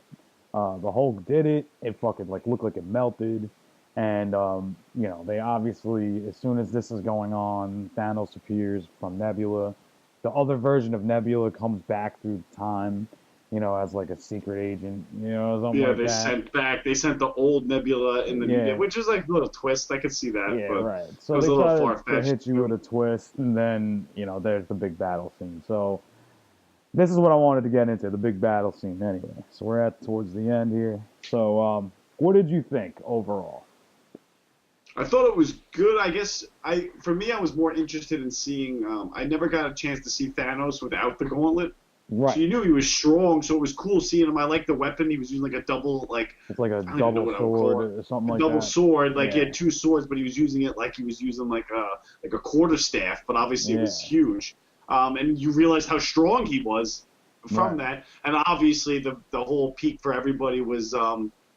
the Hulk did it, it fucking like looked like it melted, and you know, they obviously, as soon as this is going on, Thanos appears from Nebula. The other version of Nebula comes back through time, you know, as like a secret agent, you know, something
Yeah,
like
they
that.
sent the old Nebula in the
Yeah.
new, which is like a little twist. I could see that,
Yeah,
but
right.
it
So
was
they
a little
try
far
to
fetched.
hit you with a twist, and then, you know, there's the big battle scene. So this is what I wanted to get into, the big battle scene anyway. So we're at towards the end here. So what did you think overall?
I thought it was good. I guess for me, I was more interested in seeing. I never got a chance to see Thanos without the gauntlet.
Right.
So you knew he was strong, so it was cool seeing him. I liked the weapon. He was using like a double, like
It's like a
I don't even know
double
what I would call
sword
it.
or something
A
like
double
that.
sword. Like he
Yeah.
had two swords, but he was using it like he was using like a quarterstaff. But obviously it was
Yeah.
huge. And you realize how strong he was from
Right.
that. And obviously the whole peak for everybody was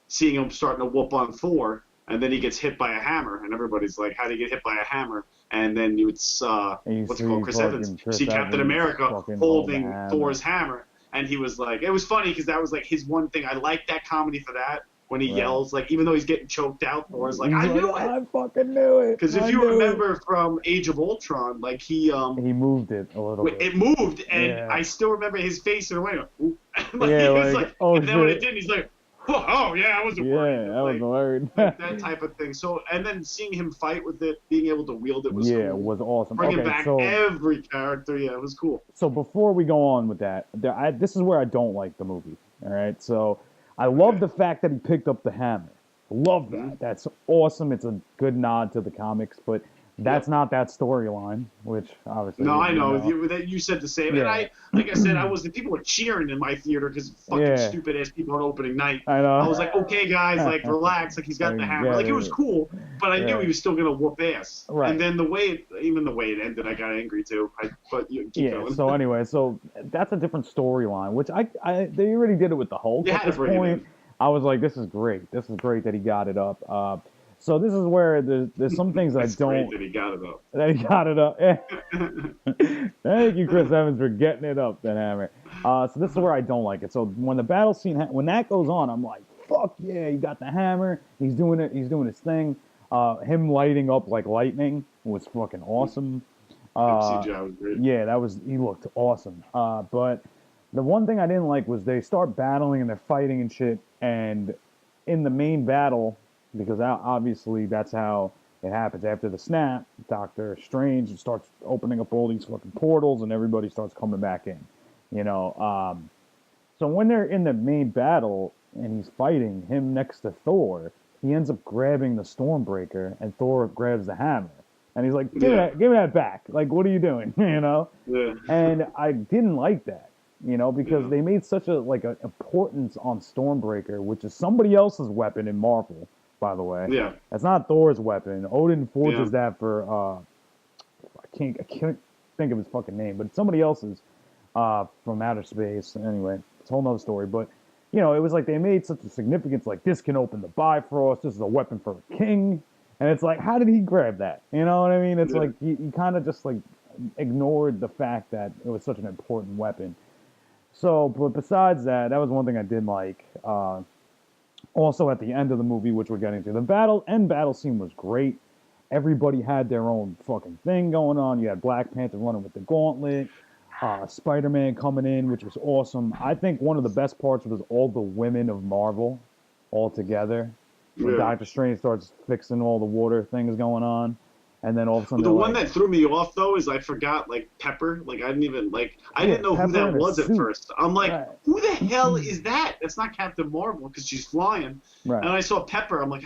seeing him starting to whoop on Thor. And then he gets hit by a hammer, and everybody's like, "How did he get hit by a hammer?" And then it's
And you
what's it
see
called, Chris
fucking
Evans.
Chris
See Captain
Evans
America
fucking hold the
holding
hammer.
Thor's hammer, and he was like, it was funny because that was like his one thing. I liked that comedy for that when he
Right.
yells, like even though he's getting choked out, Thor's like,
He's
"I knew it."
I fucking knew it.
Because
I
if you
knew
remember from Age of Ultron, like he
moved it a little bit.
it moved, and
Yeah.
I still remember his face in a way. Like,
Yeah,
he was
like,
like,
oh,
and then when
shit.
it didn't, he's like, "Oh yeah, I wasn't
Yeah,
worried."
that was
Like,
weird.
like that type of thing. So, and then seeing him fight with it, being able to wield it was
Yeah,
cool.
was awesome.
Bringing
Okay,
back
so
every character, yeah, it was cool.
so before we go on with that, this is where I don't like the movie. All right, so I love the fact that he picked up the hammer. Love that.
Mhm.
That's awesome. It's a good nod to the comics, but that's not that storyline, which obviously.
No, I know.
You
You said the same.
Yeah.
And like I said, people were cheering in my theater because fucking
Yeah.
stupid ass people on opening night.
I know.
I was like, okay, guys, like relax. Like he's got the
I
hammer.
get
Like it was
it.
cool, but I knew
Yeah.
he was still gonna whoop ass.
Right.
And then even the way it ended, I got angry too. But you keep
Yeah.
going.
So anyway, so that's a different storyline, which they already did it with the Hulk
You
at
had to
this
bring it
point.
in.
I was like, this is great. This is great that he got it up. So this is where there's some things that I
It's great
don't.
that he got it up.
That he got it up. Thank you, Chris Evans, for getting it up, that hammer. So this is where I don't like it. So when the battle scene, when that goes on, I'm like, fuck yeah, he got the hammer. He's doing it. He's doing his thing. Him lighting up like lightning was fucking awesome.
CGI was great.
Yeah, he looked awesome. But the one thing I didn't like was they start battling and they're fighting and shit. And in the main battle, because obviously that's how it happens. After the snap, Doctor Strange starts opening up all these fucking portals and everybody starts coming back in. You know, so when they're in the main battle and he's fighting him next to Thor, he ends up grabbing the Stormbreaker and Thor grabs the hammer. And he's like, give me that back. Like, what are you doing? You know?
Yeah.
And I didn't like that, you know, because they made such an importance on Stormbreaker, which is somebody else's weapon in Marvel, by the way.
Yeah.
That's not Thor's weapon. Odin forges
Yeah.
that for I can't think of his fucking name, but it's somebody else's from outer space. Anyway, it's a whole nother story. But you know, it was like they made such a significance, like this can open the Bifrost, this is a weapon for a king. And it's like, how did he grab that? You know what I mean? It's like he kind of just like ignored the fact that it was such an important weapon. So, but besides that, that was one thing I did like. Also, at the end of the movie, which we're getting to, the battle scene was great. Everybody had their own fucking thing going on. You had Black Panther running with the gauntlet, Spider-Man coming in, which was awesome. I think one of the best parts was all the women of Marvel all together. When Doctor Strange starts fixing all the water things going on, and then all of a sudden
the one that threw me off though is I forgot like Pepper. Like I didn't know who that was at first. I'm like, who the hell is that? That's not Captain Marvel because she's flying.
Right.
And I saw Pepper. I'm like,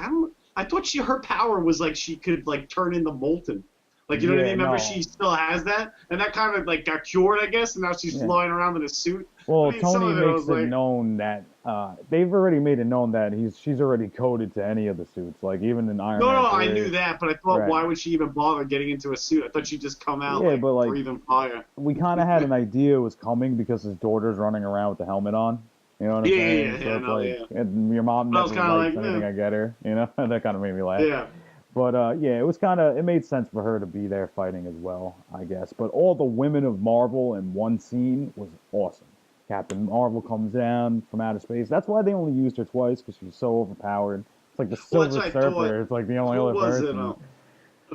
I thought her power was like she could like turn into molten. Like, you know what I mean? Remember, she still has that? And that kind of, like, got cured, I guess, and now she's flying around in a suit.
Well,
I mean,
Tony makes it known that they've already made it known that she's already coded to any of the suits, like even in Iron Man
No,
3.
I knew that, but I thought,
Right.
why would she even bother getting into a suit? I thought she'd just come out
Yeah, but like
breathing fire.
we kind of had an idea it was coming because his daughter's running around with the helmet on. You know what I'm
Yeah,
saying?
yeah,
So
yeah,
it's
no,
like,
yeah.
and your mom
But I was
never
kind
likes
of like,
anything I get her. You know, that kind of made me laugh.
yeah.
But yeah, it made sense for her to be there fighting as well, I guess. But all the women of Marvel in one scene was awesome. Captain Marvel comes down from outer space. That's why they only used her twice, because she's so overpowered. It's like the
Well, that's
Silver
what I thought.
Surfer. It's like the only
Who
other
was it?
person.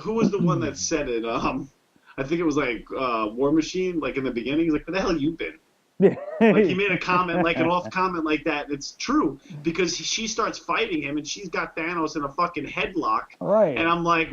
Who was the one that said it? I think it was like War Machine, like in the beginning. He's like, "Where the hell you been?" Like he made a comment, like an off comment like that. And it's true because she starts fighting him and she's got Thanos in a fucking headlock.
Right.
And I'm like,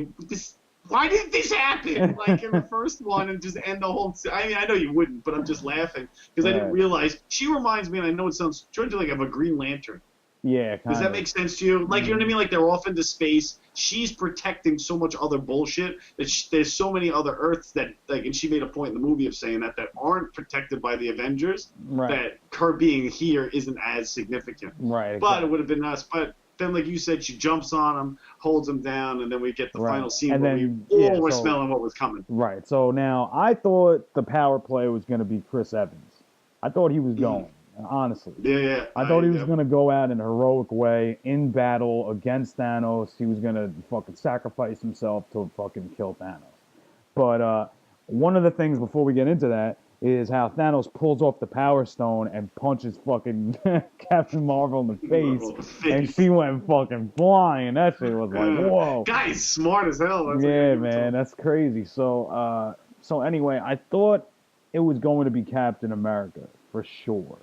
why didn't this happen like in the first one and just end the whole? I mean, I know you wouldn't, but I'm just laughing because I didn't realize she reminds me, and I know it sounds strange, like of a Green Lantern.
Yeah,
Does that make sense to you? Like, you know what I mean? Like, they're off into space. She's protecting so much other bullshit that there's so many other Earths that, like, and she made a point in the movie of saying that aren't protected by the Avengers.
Right.
That her being here isn't as significant.
Right.
But it would have been nice. But then, like you said, she jumps on him, holds him down, and then we get the final scene
and
where
then,
we all were smelling what was coming.
Right. So now I thought the power play was going to be Chris Evans. I thought he was going. Honestly.
Yeah.
I thought he was going to go out in a heroic way in battle against Thanos. He was going to fucking sacrifice himself to fucking kill Thanos. But one of the things before we get into that is how Thanos pulls off the Power Stone and punches fucking Captain Marvel in the face, and she went fucking flying. That shit was like, whoa.
Guy's smart as hell. That's
man, that's crazy. So anyway, I thought it was going to be Captain America for sure.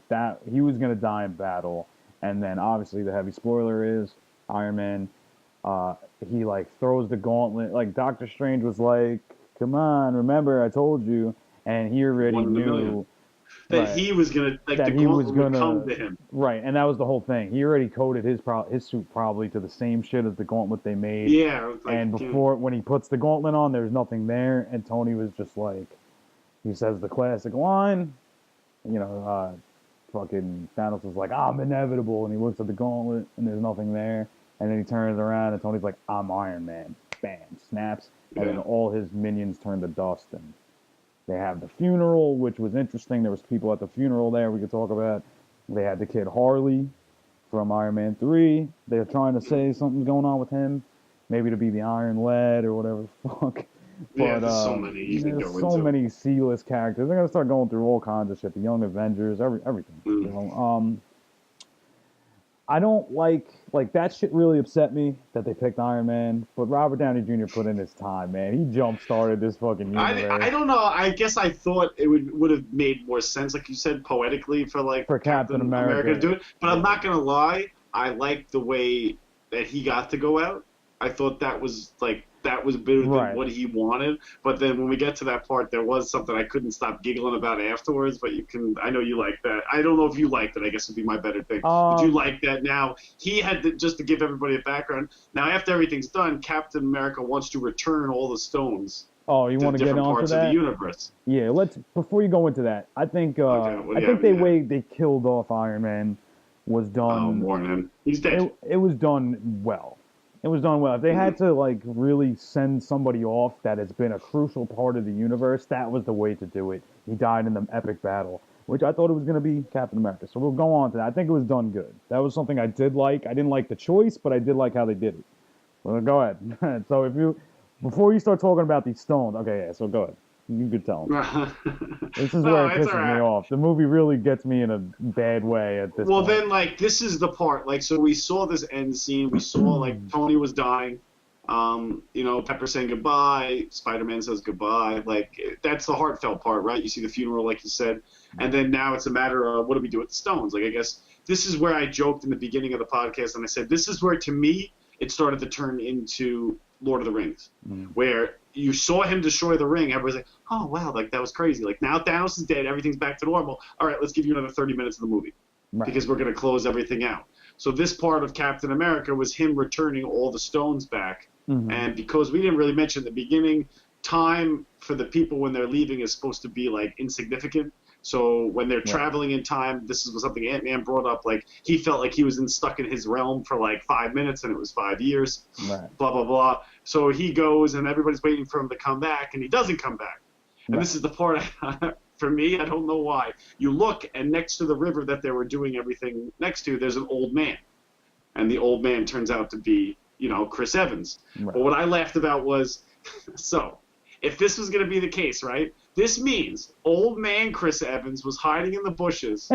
That he was gonna die in battle, and then obviously the heavy spoiler is Iron Man. He like throws the gauntlet. Like Doctor Strange was like, "Come on, remember I told you," and he already knew
that he was gonna the gauntlet would come to him.
Right, and that was the whole thing. He already coded his suit probably to the same shit as the gauntlet they made.
Yeah.
And when he puts the gauntlet on, there's nothing there, and Tony was just like, he says the classic line, you know. Fucking Thanos was like, I'm inevitable, and he looks at the gauntlet, and there's nothing there, and then he turns around, and Tony's like, I'm Iron Man. Bam, snaps, and then all his minions turn to dust, and they have the funeral, which was interesting. There was people at the funeral there we could talk about. They had the kid Harley from Iron Man 3. They're trying to say something's going on with him, maybe to be the Iron Lad or whatever the fuck.
But, there's so many you can go into.
Many C-list characters. They're gonna start going through all kinds of shit. The Young Avengers, everything. You know? I don't like that shit. Really upset me that they picked Iron Man, but Robert Downey Jr. put in his time, man. He jump started this fucking universe.
I don't know. I guess I thought it would have made more sense, like you said, poetically for
Captain America
to do it. But I'm not gonna lie. I liked the way that he got to go out. I thought that was better than what he wanted. But then when we get to that part, there was something I couldn't stop giggling about afterwards. But I know you like that. I don't know if you liked it. I guess would be my better thing. Did you like that? Now he had just to give everybody a background. Now after everything's done, Captain America wants to return all the stones.
Oh, you want to get on to that?
Different parts of the universe.
Yeah, before you go into that, I think the way they killed off Iron Man was done.
Oh, Warren, he's dead.
It was done well. It was done well. If they had to really send somebody off that has been a crucial part of the universe, that was the way to do it. He died in the epic battle, which I thought it was going to be Captain America. So we'll go on to that. I think it was done good. That was something I did like. I didn't like the choice, but I did like how they did it. Well, go ahead. So before you start talking about these stones, okay, yeah. So go ahead. You could tell them. This is where it pisses me off. The movie really gets me in a bad way at this point.
Well, then, this is the part. So we saw this end scene. We saw, Tony was dying. Pepper saying goodbye. Spider-Man says goodbye. That's the heartfelt part, right? You see the funeral, like you said. And then now it's a matter of what do we do with the stones? I guess this is where I joked in the beginning of the podcast, and I said this is where, to me, it started to turn into Lord of the Rings, where you saw him destroy the ring. Everybody's like, oh, wow, that was crazy. Now Thanos is dead. Everything's back to normal. All right, let's give you another 30 minutes of the movie because we're going to close everything out. So this part of Captain America was him returning all the stones back. And because we didn't really mention at the beginning, time for the people when they're leaving is supposed to be, insignificant. So when they're
Right.
traveling in time, this is something Ant-Man brought up. Like he felt like he was stuck in his realm for like 5 minutes, and it was 5 years.
Right.
Blah blah blah. So he goes, and everybody's waiting for him to come back, and he doesn't come back. And
Right.
this is the part for me. I don't know why. You look, and next to the river that they were doing everything next to, there's an old man, and the old man turns out to be, Chris Evans.
Right.
But what I laughed about was, so if this was going to be the case, right? This means old man Chris Evans was hiding in the bushes,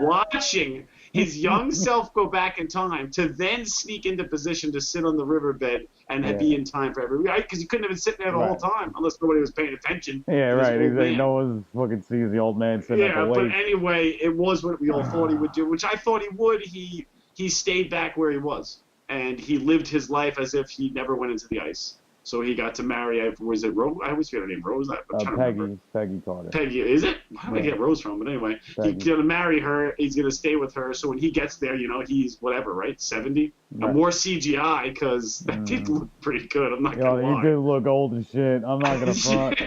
watching his young self go back in time to then sneak into position to sit on the riverbed and be in time for everybody, right? Because he couldn't have been sitting there the whole time unless nobody was paying attention.
Yeah, right. Exactly. No one fucking sees the old man sitting at the lake.
But anyway, it was what we all thought he would do, which I thought he would. He stayed back where he was, and he lived his life as if he never went into the ice. So he got to marry, was it Rose? I always forget her name. Rose? I'm trying to remember.
Peggy Carter.
Peggy, is it? Where did I get Rose from? But anyway, he's going to marry her. He's going to stay with her. So when he gets there, he's whatever, right? 70? Right. More CGI, because that did look pretty good. I'm not going to lie.
He did look old as shit. I'm not going to front.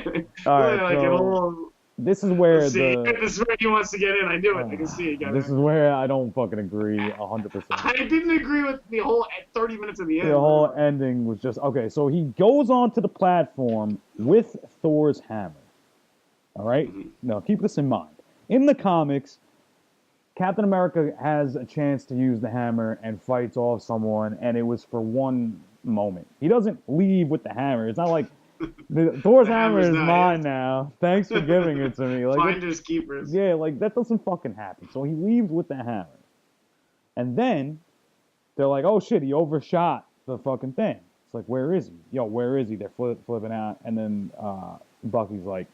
All right, so this is where
this is where he wants to get in. I knew it. I can see it.
This is where I don't fucking agree 100%.
I didn't agree with the whole 30 minutes of the end.
The whole ending was just okay. So he goes onto the platform with Thor's hammer. All right. Now keep this in mind. In the comics, Captain America has a chance to use the hammer and fights off someone, and it was for one moment. He doesn't leave with the hammer. It's not like Thor's hammer is mine now. Thanks for giving it to me. Like,
finders keepers.
Yeah, like that doesn't fucking happen. So he leaves with the hammer, and then they're like, "Oh shit, he overshot the fucking thing." It's like, "Where is he? Yo, where is he?" They're flipping out, and then Bucky's like,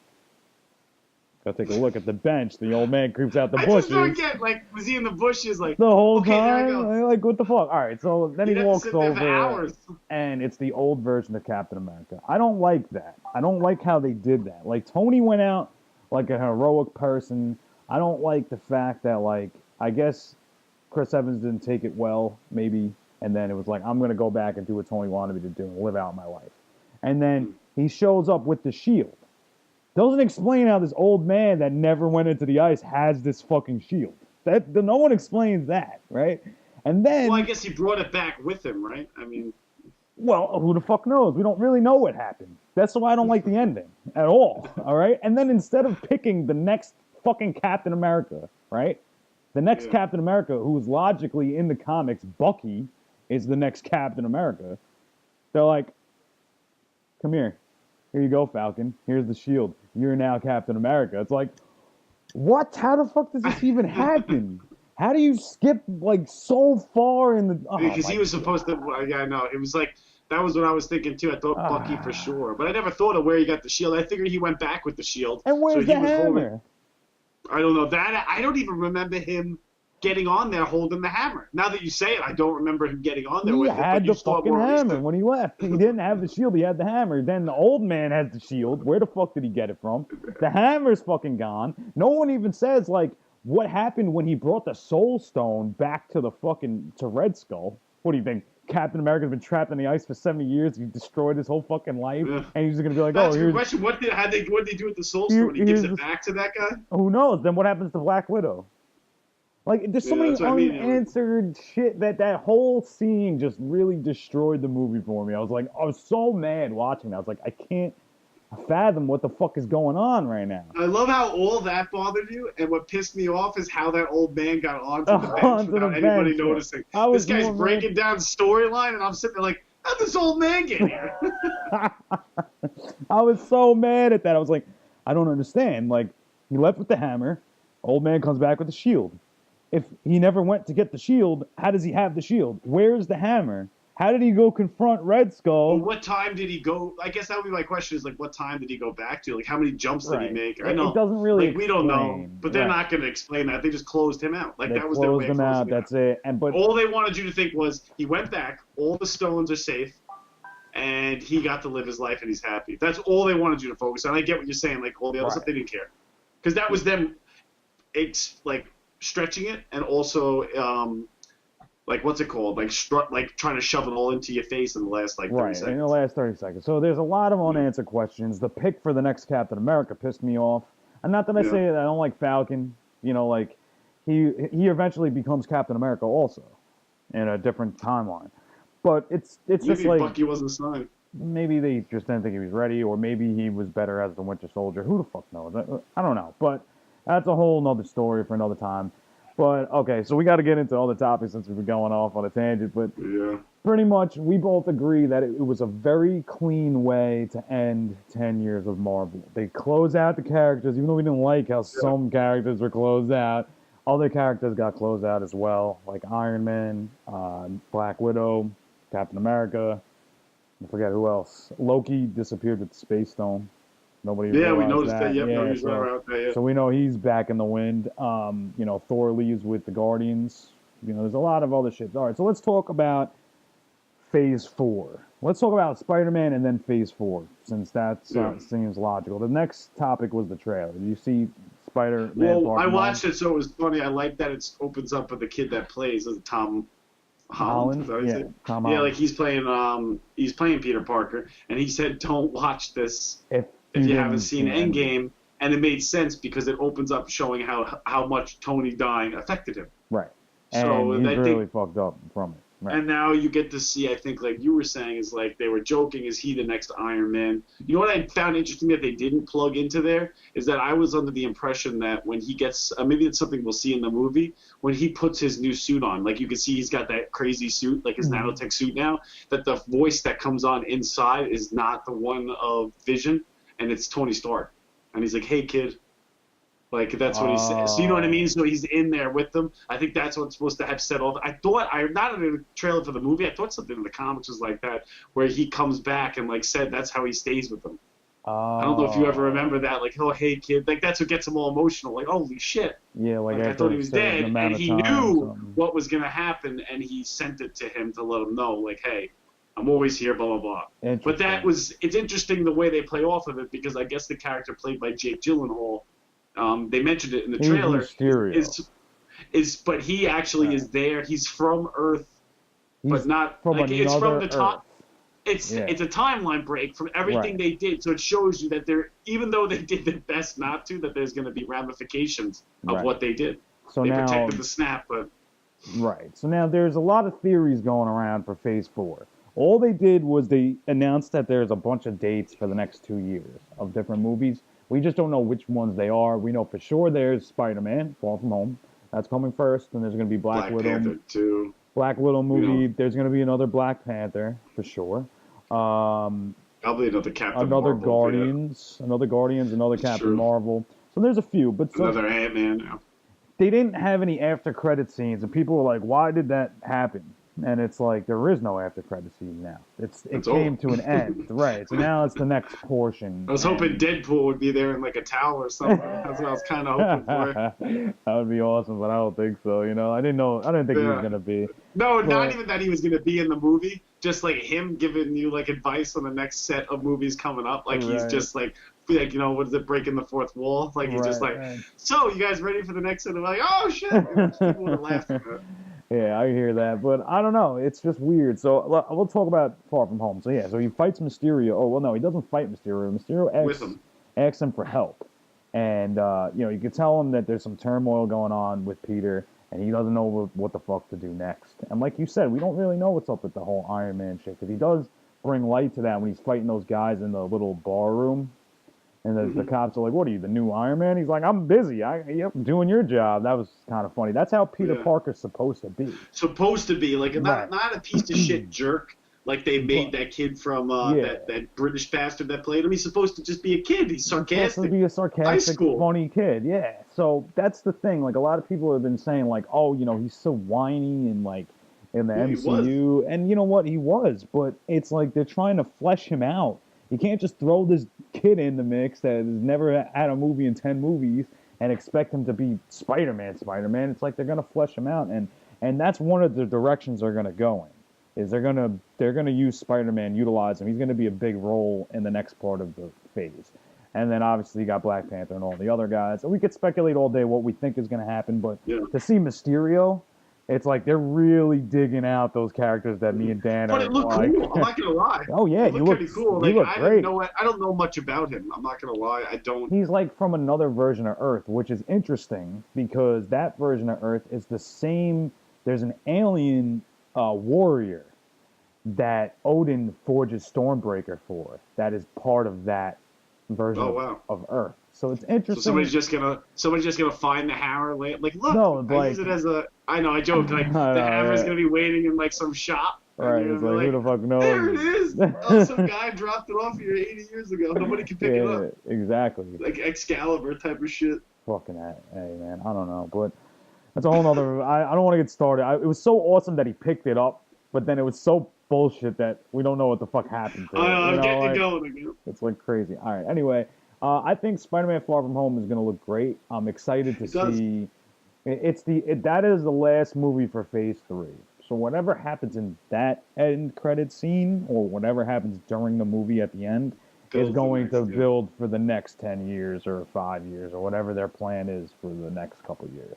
"Gotta take a look at the bench." The old man creeps out the bushes. I just
don't get, like, was he in the bushes like
the whole time? Like, what the fuck? All right, so then he walks over, and it's the old version of Captain America. I don't like that. I don't like how they did that. Like, Tony went out like a heroic person. I don't like the fact that, like, I guess Chris Evans didn't take it well, maybe, and then it was like, I'm gonna go back and do what Tony wanted me to do and live out my life. And then he shows up with the shield. Doesn't explain how this old man that never went into the ice has this fucking shield. No one explains that, right? And then,
well, I guess he brought it back with him, right? I mean,
well, who the fuck knows? We don't really know what happened. That's why I don't like the ending at all. All right. And then instead of picking the next fucking Captain America, right? The next Captain America, who's logically in the comics, Bucky is the next Captain America. They're like, come here. Here you go, Falcon. Here's the shield. You're now Captain America. It's like, what? How the fuck does this even happen? How do you skip, like, so far in the...
because he was supposed to... Yeah, I know. It was like... That was what I was thinking, too. I thought Bucky for sure. But I never thought of where he got the shield. I figured he went back with the shield.
And where's the hammer?
I don't know. I don't even remember him getting on there holding the hammer. Now that you say it, I don't remember him getting on there with it.
He had the fucking hammer when he left. He didn't have the shield. He had the hammer. Then the old man has the shield. Where the fuck did he get it from? The hammer's fucking gone. No one even says, like, what happened when he brought the Soul Stone back to Red Skull. What do you think? Captain America's been trapped in the ice for 70 years. He destroyed his whole fucking life, and he's just gonna be like,
That's
"Oh,
a good question. What did they do with the Soul Stone? He gives it back to that guy.
Who knows? Then what happens to Black Widow? Like, there's so many unanswered shit that whole scene just really destroyed the movie for me. I was so mad watching that. I was like, I can't fathom what the fuck is going on right now.
I love how all that bothered you, and what pissed me off is how that old man got onto the bench without anybody noticing. This guy's breaking down storyline, and I'm sitting there like, how'd this old man get here?
I was so mad at that. I was like, I don't understand. Like, he left with the hammer. Old man comes back with the shield. If he never went to get the shield, how does he have the shield? Where's the hammer? How did he go confront Red Skull?
Well, what time did he go? I guess that would be my question is, like, what time did he go back to? Like, how many jumps did he make? I know.
It doesn't really
we don't know, but they're not going to explain that. They just closed him out. Like, that was their way of closing him out.
That's it. But
all they wanted you to think was he went back, all the stones are safe, and he got to live his life and he's happy. That's all they wanted you to focus on. I get what you're saying. Like, all the other stuff, they didn't care. Because that was them, stretching it, and also like, what's it called? Like trying to shove it all into your face in the last 30 seconds.
In the last 30 seconds. So there's a lot of unanswered questions. The pick for the next Captain America pissed me off. And not that I
Yeah.
say that I don't like Falcon. You know, like he eventually becomes Captain America also in a different timeline. But it's just
Maybe
like
Bucky wasn't signed.
maybe they just didn't think he was ready, or maybe he was better as the Winter Soldier. Who the fuck knows? I don't know. But that's a whole nother story for another time. But okay, so we got to get into all the topics since we've been going off on a tangent. But
Yeah.
pretty much, we both agree that it was a very clean way to end 10 years of Marvel. They close out the characters, even though we didn't like how
Yeah.
some characters were closed out. Other characters got closed out as well, like Iron Man, Black Widow, Captain America. I forget who else. Loki disappeared with the Space Stone. Nobody
Yeah, we
realized
noticed that.
that.
Yep, no,
Yeah,
he's never out there yet.
so we know he's back in the wind. You know, Thor leaves with the Guardians. You know, there's a lot of other shit. All right, so let's talk about Phase 4. Let's talk about Spider-Man and then Phase 4, since that seems logical. The next topic was the trailer. You see Spider-Man.
Well, I watched it, so it was funny. I like that it opens up with the kid that plays as Tom Holland. Is that what he said?
Tom
Yeah,
Holland.
like he's playing Peter Parker, and he said, "Don't watch this
If
you haven't seen
Endgame.
Endgame." And it made sense because it opens up showing how much Tony dying affected him.
Right.
So
and he's
I
really
think,
fucked up from it. Right.
and now you get to see, I think, like you were saying, is like they were joking, is he the next Iron Man? You know what I found interesting that they didn't plug into there is that I was under the impression that when he gets, maybe it's something we'll see in the movie, when he puts his new suit on, like you can see he's got that crazy suit, like his nanotech suit now, that the voice that comes on inside is not the one of Vision, and it's Tony Stark. And he's like, "Hey, kid." Like, that's what he says. So you know what I mean? So he's in there with them. I think that's what's supposed to have set off. I thought, not in the trailer for the movie, I thought something in the comics was like that, where he comes back and, like, said that's how he stays with them. I don't know if you ever remember that. Like, "Oh, hey, kid." Like, that's what gets him all emotional. Like, holy shit.
Yeah, like
I thought he was dead, and he knew
something.
what was going to happen, and he sent it to him to let him know, like, "Hey, I'm always here, blah, blah, blah." But it's interesting the way they play off of it, because I guess the character played by Jake Gyllenhaal, they mentioned it in the trailer, but he actually is there. He's from Earth, but not
from
like it's from the top.
Earth.
It's a timeline break from everything they did, so it shows you that even though they did their best not to, that there's going to be ramifications of what they did.
So
they
now,
protected the snap, but
so now there's a lot of theories going around for Phase 4. All they did was they announced that there's a bunch of dates for the next 2 years of different movies. We just don't know which ones they are. We know for sure there's Spider-Man, Far From Home. That's coming first. And there's going to be Black Widow.
Panther too.
Black Widow movie. There's going to be another Black Panther, for sure.
Probably another Captain
another
Marvel.
Guardians. Another Guardians, another Captain Marvel. So there's a few. But
another Ant-Man now.
They didn't have any after-credit scenes. And people were like, why did that happen? And it's like, there is no after-credit scene now. It came to an end. Right. So now it's the next portion.
I was hoping Deadpool would be there in like a towel or something. That's what I was kind of hoping for.
That would be awesome, but I don't think so. You know, I didn't think he was going to be.
No, not even that he was going to be in the movie. Just like him giving you like advice on the next set of movies coming up. Like he's just like, you know, what is it, breaking the fourth wall? Like he's just like, so you guys ready for the next set? And I'm like, oh shit. People would have laughed at it.
Yeah, I hear that, but I don't know. It's just weird. So we'll talk about Far From Home. So so he fights Mysterio. Oh well, no, he doesn't fight Mysterio. Mysterio asks him for help, and you know, you can tell him that there's some turmoil going on with Peter, and he doesn't know what the fuck to do next. And like you said, we don't really know what's up with the whole Iron Man shit, because he does bring light to that when he's fighting those guys in the little bar room. And the cops are like, "What are you, the new Iron Man?" He's like, "I'm busy. I'm doing your job." That was kind of funny. That's how Peter Parker's supposed to be.
Supposed to be like not a piece of shit jerk like they made that kid from that British bastard that played him. He's supposed to just be a kid. He's sarcastic.
He's supposed to be a sarcastic, funny kid. Yeah. So that's the thing. Like a lot of people have been saying, like, "Oh, you know, he's so whiny and like in the MCU." And you know what? He was, but it's like they're trying to flesh him out. You can't just throw this kid in the mix that has never had a movie in 10 movies and expect him to be Spider-Man. It's like they're gonna flesh him out, and that's one of the directions they're gonna go in. Is they're gonna use Spider-Man, utilize him. He's gonna be a big role in the next part of the phase. And then obviously you got Black Panther and all the other guys. And we could speculate all day what we think is gonna happen, but to see Mysterio It's like they're really digging out those characters that me and Dan
But
are
it looked
like.
cool. I'm not gonna lie.
Oh yeah,
It looked pretty cool.
he
Like
looked great.
I don't know much about him. I'm not gonna lie. I don't.
He's like from another version of Earth, which is interesting because that version of Earth is the same. There's an alien warrior that Odin forges Stormbreaker for. That is part of that version
Oh wow.
of Earth. So it's
So
interesting.
somebody's just gonna find the hammer. Like look,
No,
I
like
use it as a. I know I joke. Like
I
the
know,
hammer's
yeah.
gonna be waiting in like some shop. And
Right,
you're
it's
gonna
like
be
who the fuck knows?
there it is. Oh, some guy dropped it off here 80 years ago. Nobody can pick it
Yeah,
up.
exactly.
Like Excalibur type of shit.
Fucking hey man, I don't know, but that's a whole nother. I don't want to get started. It was so awesome that he picked it up, but then it was so bullshit that we don't know what the fuck happened to it.
I'm
You know,
getting
like,
you going again.
it's like crazy. All right. Anyway, I think Spider-Man: Far From Home is gonna look great. I'm excited to
It does.
see. That is the last movie for Phase 3. So whatever happens in that end credit scene, or whatever happens during the movie at the end, is
Build the
going
next,
to
yeah.
build for the next 10 years or 5 years or whatever their plan is for the next couple years.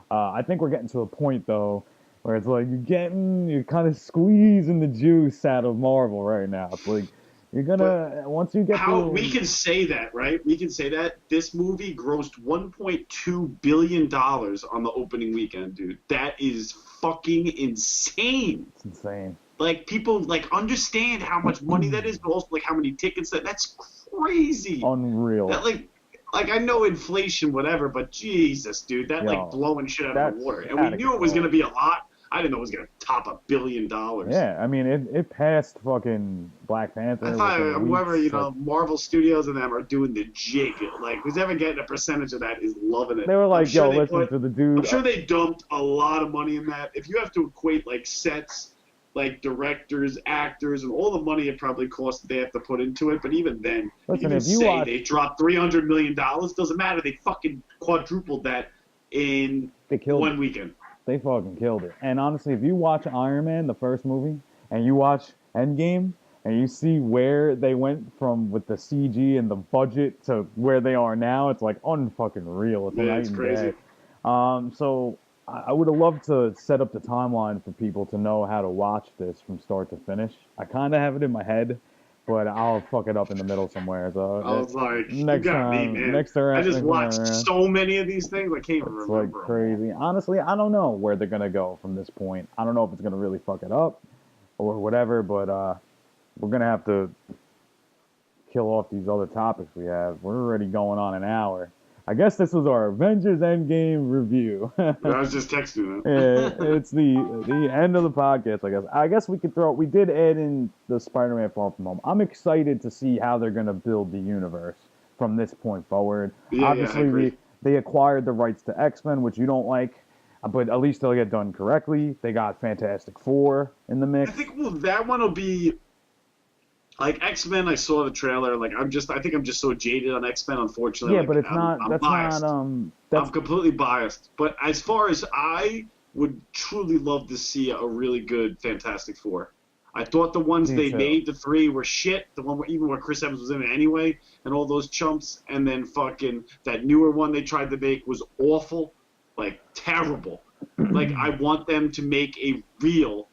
I think we're getting to a point though where it's like you're kind of squeezing the juice out of Marvel right now. It's like you're gonna once you get
How
to
we can say that, right? We can say that this movie grossed $1.2 billion on the opening weekend, dude. That is fucking insane.
it's insane.
Like people like understand how much money that is, but also like how many tickets that's crazy.
Unreal.
That like I know inflation, whatever, but Jesus, dude, that
Yo,
like blowing shit out of the
that's
water. And
outta
we knew it was
control.
gonna be a lot. I didn't know it was gonna top $1 billion.
Yeah, I mean it passed fucking Black Panther.
I thought
within
whoever,
weeks, like,
Marvel Studios and them are doing the jig. Like, who's ever getting a percentage of that is loving it.
they were like,
I'm sure
yo,
they
listen to the dude.
I'm sure they dumped a lot of money in that. If you have to equate, like, sets, like, directors, actors, and all the money it probably costs that they have to put into it, but even then,
Listen,
even
if you
say
watch-
they dropped $300 million, doesn't matter. They fucking quadrupled that in
They killed
one
it.
weekend.
They fucking killed it. And honestly, if you watch Iron Man, the first movie, and you watch End Game, and you see where they went from with the CG and the budget to where they are now, it's like unfucking real. It's
Yeah,
night
it's
and
crazy.
day. So I would have loved to set up the timeline for people to know how to watch this from start to finish. I kind of have it in my head, but I'll fuck it up in the middle somewhere. So
I was like,
next
you got me,
time,
man.
next time,
I just
next
watched
time,
so many of these things, I can't even
it's
remember.
like crazy. Honestly, I don't know where they're gonna go from this point. I don't know if it's gonna really fuck it up or whatever, but we're gonna have to kill off these other topics we have. We're already going on an hour. I guess this was our Avengers End Game review.
I was just texting them.
Yeah, it's the end of the podcast, I guess. I guess we did add in the Spider-Man Far From Home. I'm excited to see how they're gonna build the universe from this point forward.
Yeah,
Obviously,
I agree.
they acquired the rights to X-Men, which you don't like, but at least they'll get done correctly. They got Fantastic Four in the mix.
I think that one will be like X-Men. I saw the trailer. Like I think I'm just so jaded on X-Men. Unfortunately,
Yeah,
like,
but it's not.
I'm
That's
biased.
not. That's
I'm completely biased. But as far as I would truly love to see a really good Fantastic Four. I thought the ones
Me
they
too.
made, the three, were shit. The one even where Chris Evans was in it anyway, and all those chumps. And then fucking that newer one they tried to make was awful, like terrible. Like I want them to make a real,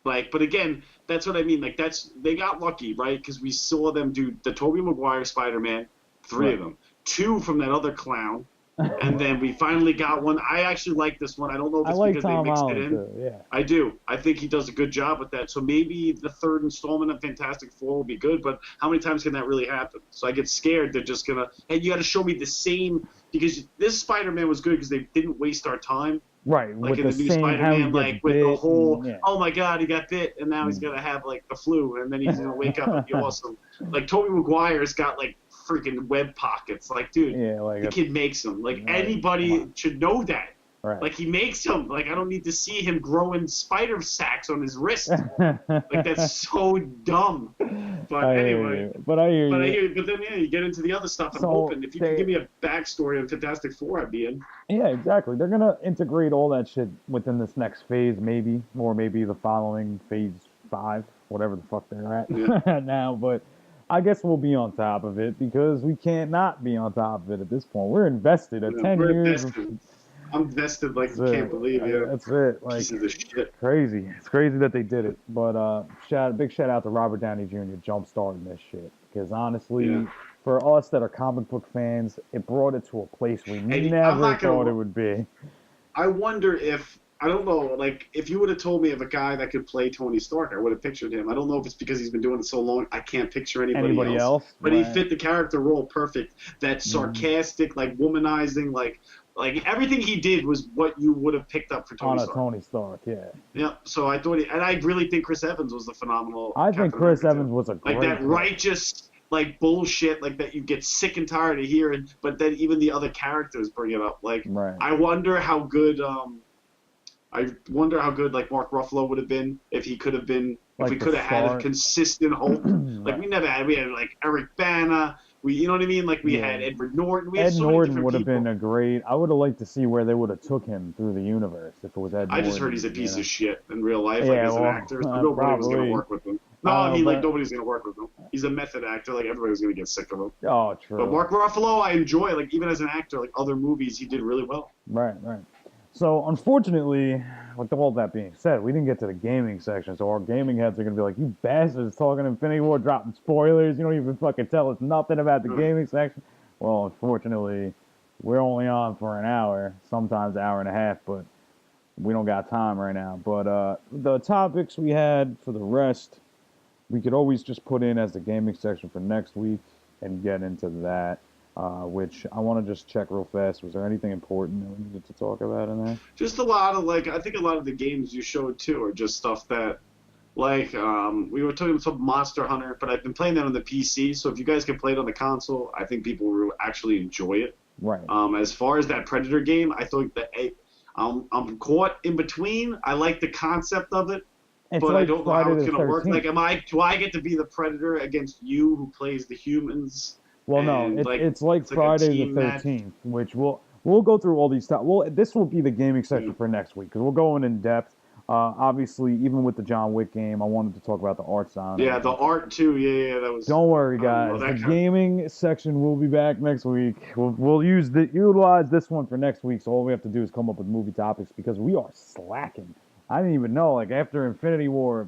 like. But again, that's what I mean. Like they got lucky, right? Because we saw them do the Tobey Maguire Spider-Man, three of them, two from that other clown. And then we finally got one. I actually like this one. I don't know if
I
it's
like
because
Tom
they mixed
Holland
it in.
too. Yeah.
I do. I think he does a good job with that. So maybe the third installment of Fantastic Four will be good, but how many times can that really happen? So I get scared they're just going to, hey, you got to show me the same, because this Spider-Man was good because they didn't waste our time.
Right.
Like
with
in
the
the new
same how he
Spider-Man,
gets
like with the
bit
whole,
and- yeah.
oh my God, he got bit, and now he's going to have like the flu, and then he's going to wake up and be awesome. Like Tobey Maguire's got like freaking web pockets. Like, dude,
Yeah, like
the
a-
kid makes them. Like
Right.
anybody should know that.
Right.
Like he makes them. Like I don't need to see him growing spider sacks on his wrist. Like that's so dumb. But
I hear
anyway.
you. But I hear you.
But then yeah, you get into the other stuff. I'm
So,
hoping if you can
they-
give me a backstory on Fantastic Four, I'd be in.
Yeah, exactly. They're gonna integrate all that shit within this next phase, maybe, or maybe the following phase 5, whatever the fuck they're at
Yeah.
now. But I guess we'll be on top of it because we can't not be on top of it at this point. We're invested. At
Yeah,
10
we're
years,
invested. I'm vested like
That's
you can't
it.
believe you.
That's it. Like,
Pieces of shit.
crazy. It's crazy that they did it. But big shout out to Robert Downey Jr. jump starting this shit. Because
Yeah.
honestly, for us that are comic book fans, it brought it to a place we
And I'm
never
not
thought it
gonna.
would be.
I wonder if I don't know. Like, if you would have told me of a guy that could play Tony Stark, I would have pictured him. I don't know if it's because he's been doing it so long. I can't picture anybody
Anybody
else.
else?
But he
Right.
fit the character role perfect. That
Mhm.
sarcastic, like womanizing, like everything he did was what you would have picked up for Tony
On a
Stark.
Tony Stark, yeah.
Yeah. So I thought, and I really think Chris Evans was a phenomenal
I think
Captain
Chris
America
Evans
too.
was a
Like
great
that
pick.
righteous, like bullshit, like that you get sick and tired of hearing. But then even the other characters bring it up. Like
Right.
I wonder how good. I wonder how good like Mark Ruffalo would have been if he could have been if
Like
we
the
could have had a
Stark.
consistent Hulk. Like
Right.
we had like Eric Bana. You know what I mean? Like we
Yeah.
had Edward Norton. We had
Ed
so many
Norton
different
would have
people.
been a great. I would have liked to see where they would have took him through the universe if it was Ed
I
Norton.
just heard he's a piece
you know?
of shit in real life, like
Yeah,
as an
well,
actor. So nobody was gonna
probably.
work with him. No, I mean like
But
nobody's gonna work with him. He's a method actor. Like everybody's gonna get sick of him.
oh,
But
true.
Mark Ruffalo, I enjoy. Like even as an actor, like other movies, he did really well.
Right, right. So unfortunately, with all that being said, we didn't get to the gaming section. So our gaming heads are gonna be like, "You bastards talking Infinity War, dropping spoilers. You don't even fucking tell us nothing about the gaming section." Well, unfortunately, we're only on for an hour, sometimes an hour and a half, but we don't got time right now. But the topics we had for the rest, we could always just put in as the gaming section for next week and get into that. Which I want to just check real fast. Was there anything important that we needed to talk about in there?
Just a lot of like I think a lot of the games you showed too are just stuff that like we were talking about Monster Hunter, but I've been playing that on the PC. So if you guys can play it on the console, I think people will actually enjoy it.
Right.
As far as that Predator game, I thought that I'm caught in between. I like the concept of it,
It's
but
like
I don't know
Friday
how it's
the
gonna work.
13th.
Like, do I get to be the Predator against you, who plays the humans?
Well, no,
And
it's like
it's like a
Friday the
team match.
13th, which we'll go through all these stuff. Well, this will be the gaming section
Mm.
for next week because we'll go in depth. Obviously, even with the John Wick game, I wanted to talk about the art style.
Yeah, the art too. Yeah, that was.
Don't worry,
I don't know,
guys.
that
The
kind-
gaming section will be back next week. We'll utilize this one for next week. So all we have to do is come up with movie topics because we are slacking. I didn't even know. Like after Infinity War,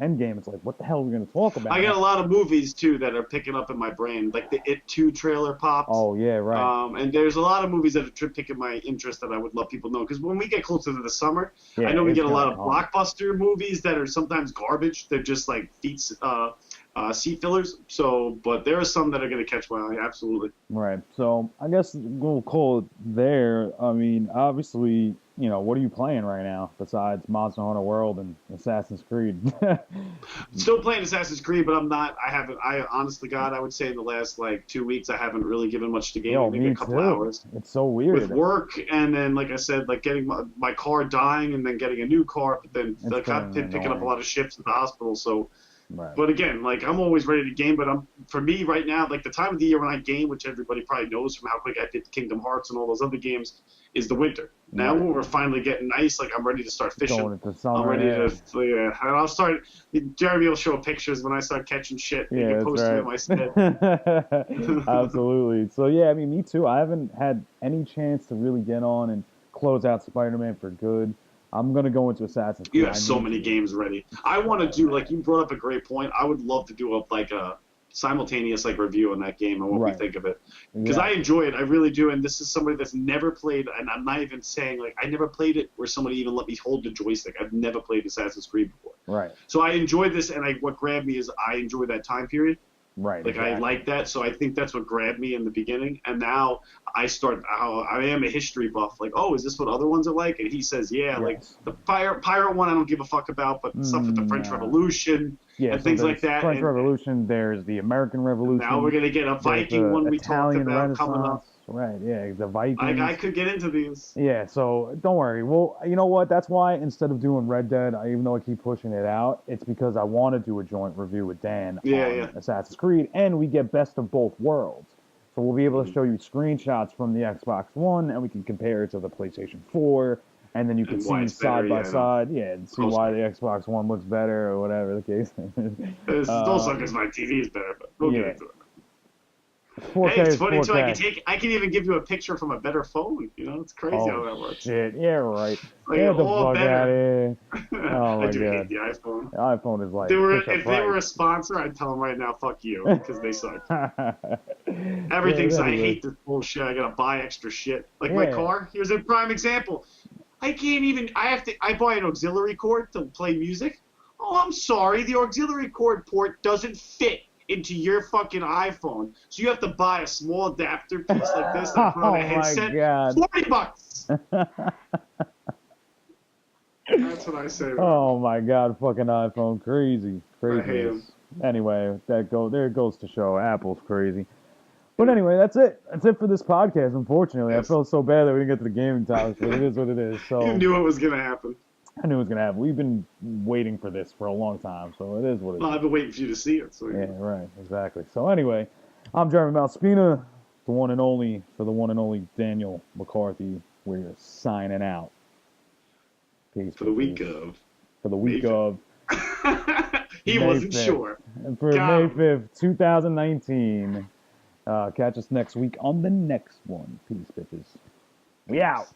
End Game. It's like, what the hell are we gonna talk about?
I got a lot of movies too that are picking up in my brain, like the It 2 trailer popped.
Oh yeah, right.
And there's a lot of movies that are picking my interest that I would love people to know. Because when we get closer to the summer,
Yeah,
I know we
it's
get a lot
gonna
of
come.
blockbuster movies that are sometimes garbage. They're just like seat fillers. So, but there are some that are going to catch my eye, absolutely.
Right. So I guess we'll call it there. I mean, obviously, what are you playing right now besides Monster Hunter World and Assassin's Creed?
Still playing Assassin's Creed, but I'm not. I honestly, God, I would say in the last like 2 weeks, I haven't really given much to gaming.
Yo,
Maybe
me
a couple
too.
hours.
It's so weird.
With work, and then like I said, like getting my car dying, and then getting a new car, but then
It's
like I've been
been
picking up a
annoying.
lot of shifts at the hospital. So,
Right.
but again, like I'm always ready to game, but for me right now, like the time of the year when I game, which everybody probably knows from how quick I did Kingdom Hearts and all those other games, is the winter. Now
Right.
when we're finally getting nice, like I'm ready to start fishing.
Going into summer.
I'm ready
yeah.
and I'll start. Jeremy will show pictures when I start catching shit. You
Yeah,
can post them in my
that's
stead.
right. Absolutely. So yeah, I mean, me too. I haven't had any chance to really get on and close out Spider-Man for good. I'm gonna go into Assassin's Creed.
You have so many games ready. I want to do like you brought up a great point. I would love to do a simultaneous like review on that game and what we
Right.
think of it because
Yeah.
I enjoy it. I really do. And this is somebody that's never played, and I'm not even saying like I never played it where somebody even let me hold the joystick. I've never played Assassin's Creed before,
Right.
so I enjoy this. And what grabbed me is I enjoy that time period.
Right.
Like I like that, so I think that's what grabbed me in the beginning. And now I am a history buff. Like, oh, is this what other ones are like? And he says, yeah. Like
Yes.
the pirate one, I don't give a fuck about, but stuff with the French
Nah.
Revolution
Yeah,
and
so
things
there's
like that.
French
And
Revolution. There's the American Revolution.
now we're gonna get a
there's
Viking
the
one we
Italian
talked about coming up.
Renaissance. Right. Yeah, the Vikings.
Like I could get into these.
Yeah, so don't worry. Well, you know what? That's why instead of doing Red Dead, even though I keep pushing it out, it's because I want to do a joint review with Dan
Yeah,
on
yeah.
Assassin's Creed, and we get best of both worlds. So we'll be able to show you screenshots from the Xbox One, and we can compare it to the PlayStation 4, and then you can
And why
see
it's better,
side by
yeah.
side, yeah, and see
Close.
why the Xbox One looks better or whatever the case is.
It's also because my TV is better, but we'll
yeah.
get into it.
4K
Hey, it's
is
funny too.
4K.
I can even give you a picture from a better phone. You know, it's crazy how that
Oh
works.
shit! Yeah, right.
Like
Get the
all
fuck out of
better.
here. Oh
I
my
do hate
god.
the iPhone.
The iPhone is like Fisher
If they were a
Price.
sponsor, I'd tell them right now, fuck you, because they suck.
Yeah,
Everything's I
anyway.
hate this bullshit. I gotta buy extra shit. Like my
Yeah.
car. Here's a prime example. I can't even. I buy an auxiliary cord to play music. Oh, I'm sorry. The auxiliary cord port doesn't fit into your fucking iPhone, so you have to buy a small adapter piece like this that I put on a
Oh my
headset.
god.
$40. That's what I say.
Oh my god, fucking iPhone, crazy,
I hate
craziness.
him.
Anyway, there it goes to show Apple's crazy. But anyway, that's it. That's it for this podcast. Unfortunately, I
Yes.
felt so bad that we didn't get to the gaming topics, but it is what it is. So
You knew it was gonna happen.
I knew it was gonna happen. We've been waiting for this for a long time, so it is what it
Well,
is.
I've been waiting for you to see it. So
Yeah, right, exactly. So anyway, I'm Jeremy Malspina, the one and only, for the one and only Daniel McCarthy. We're signing out. Peace.
for the week
bitches.
of.
For the week
May
of.
He
May
wasn't
5th.
sure.
And for
Got
May
him.
5th, 2019. Catch us next week on the next one. Peace, bitches. We out.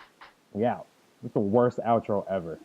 We out. It's the worst outro ever.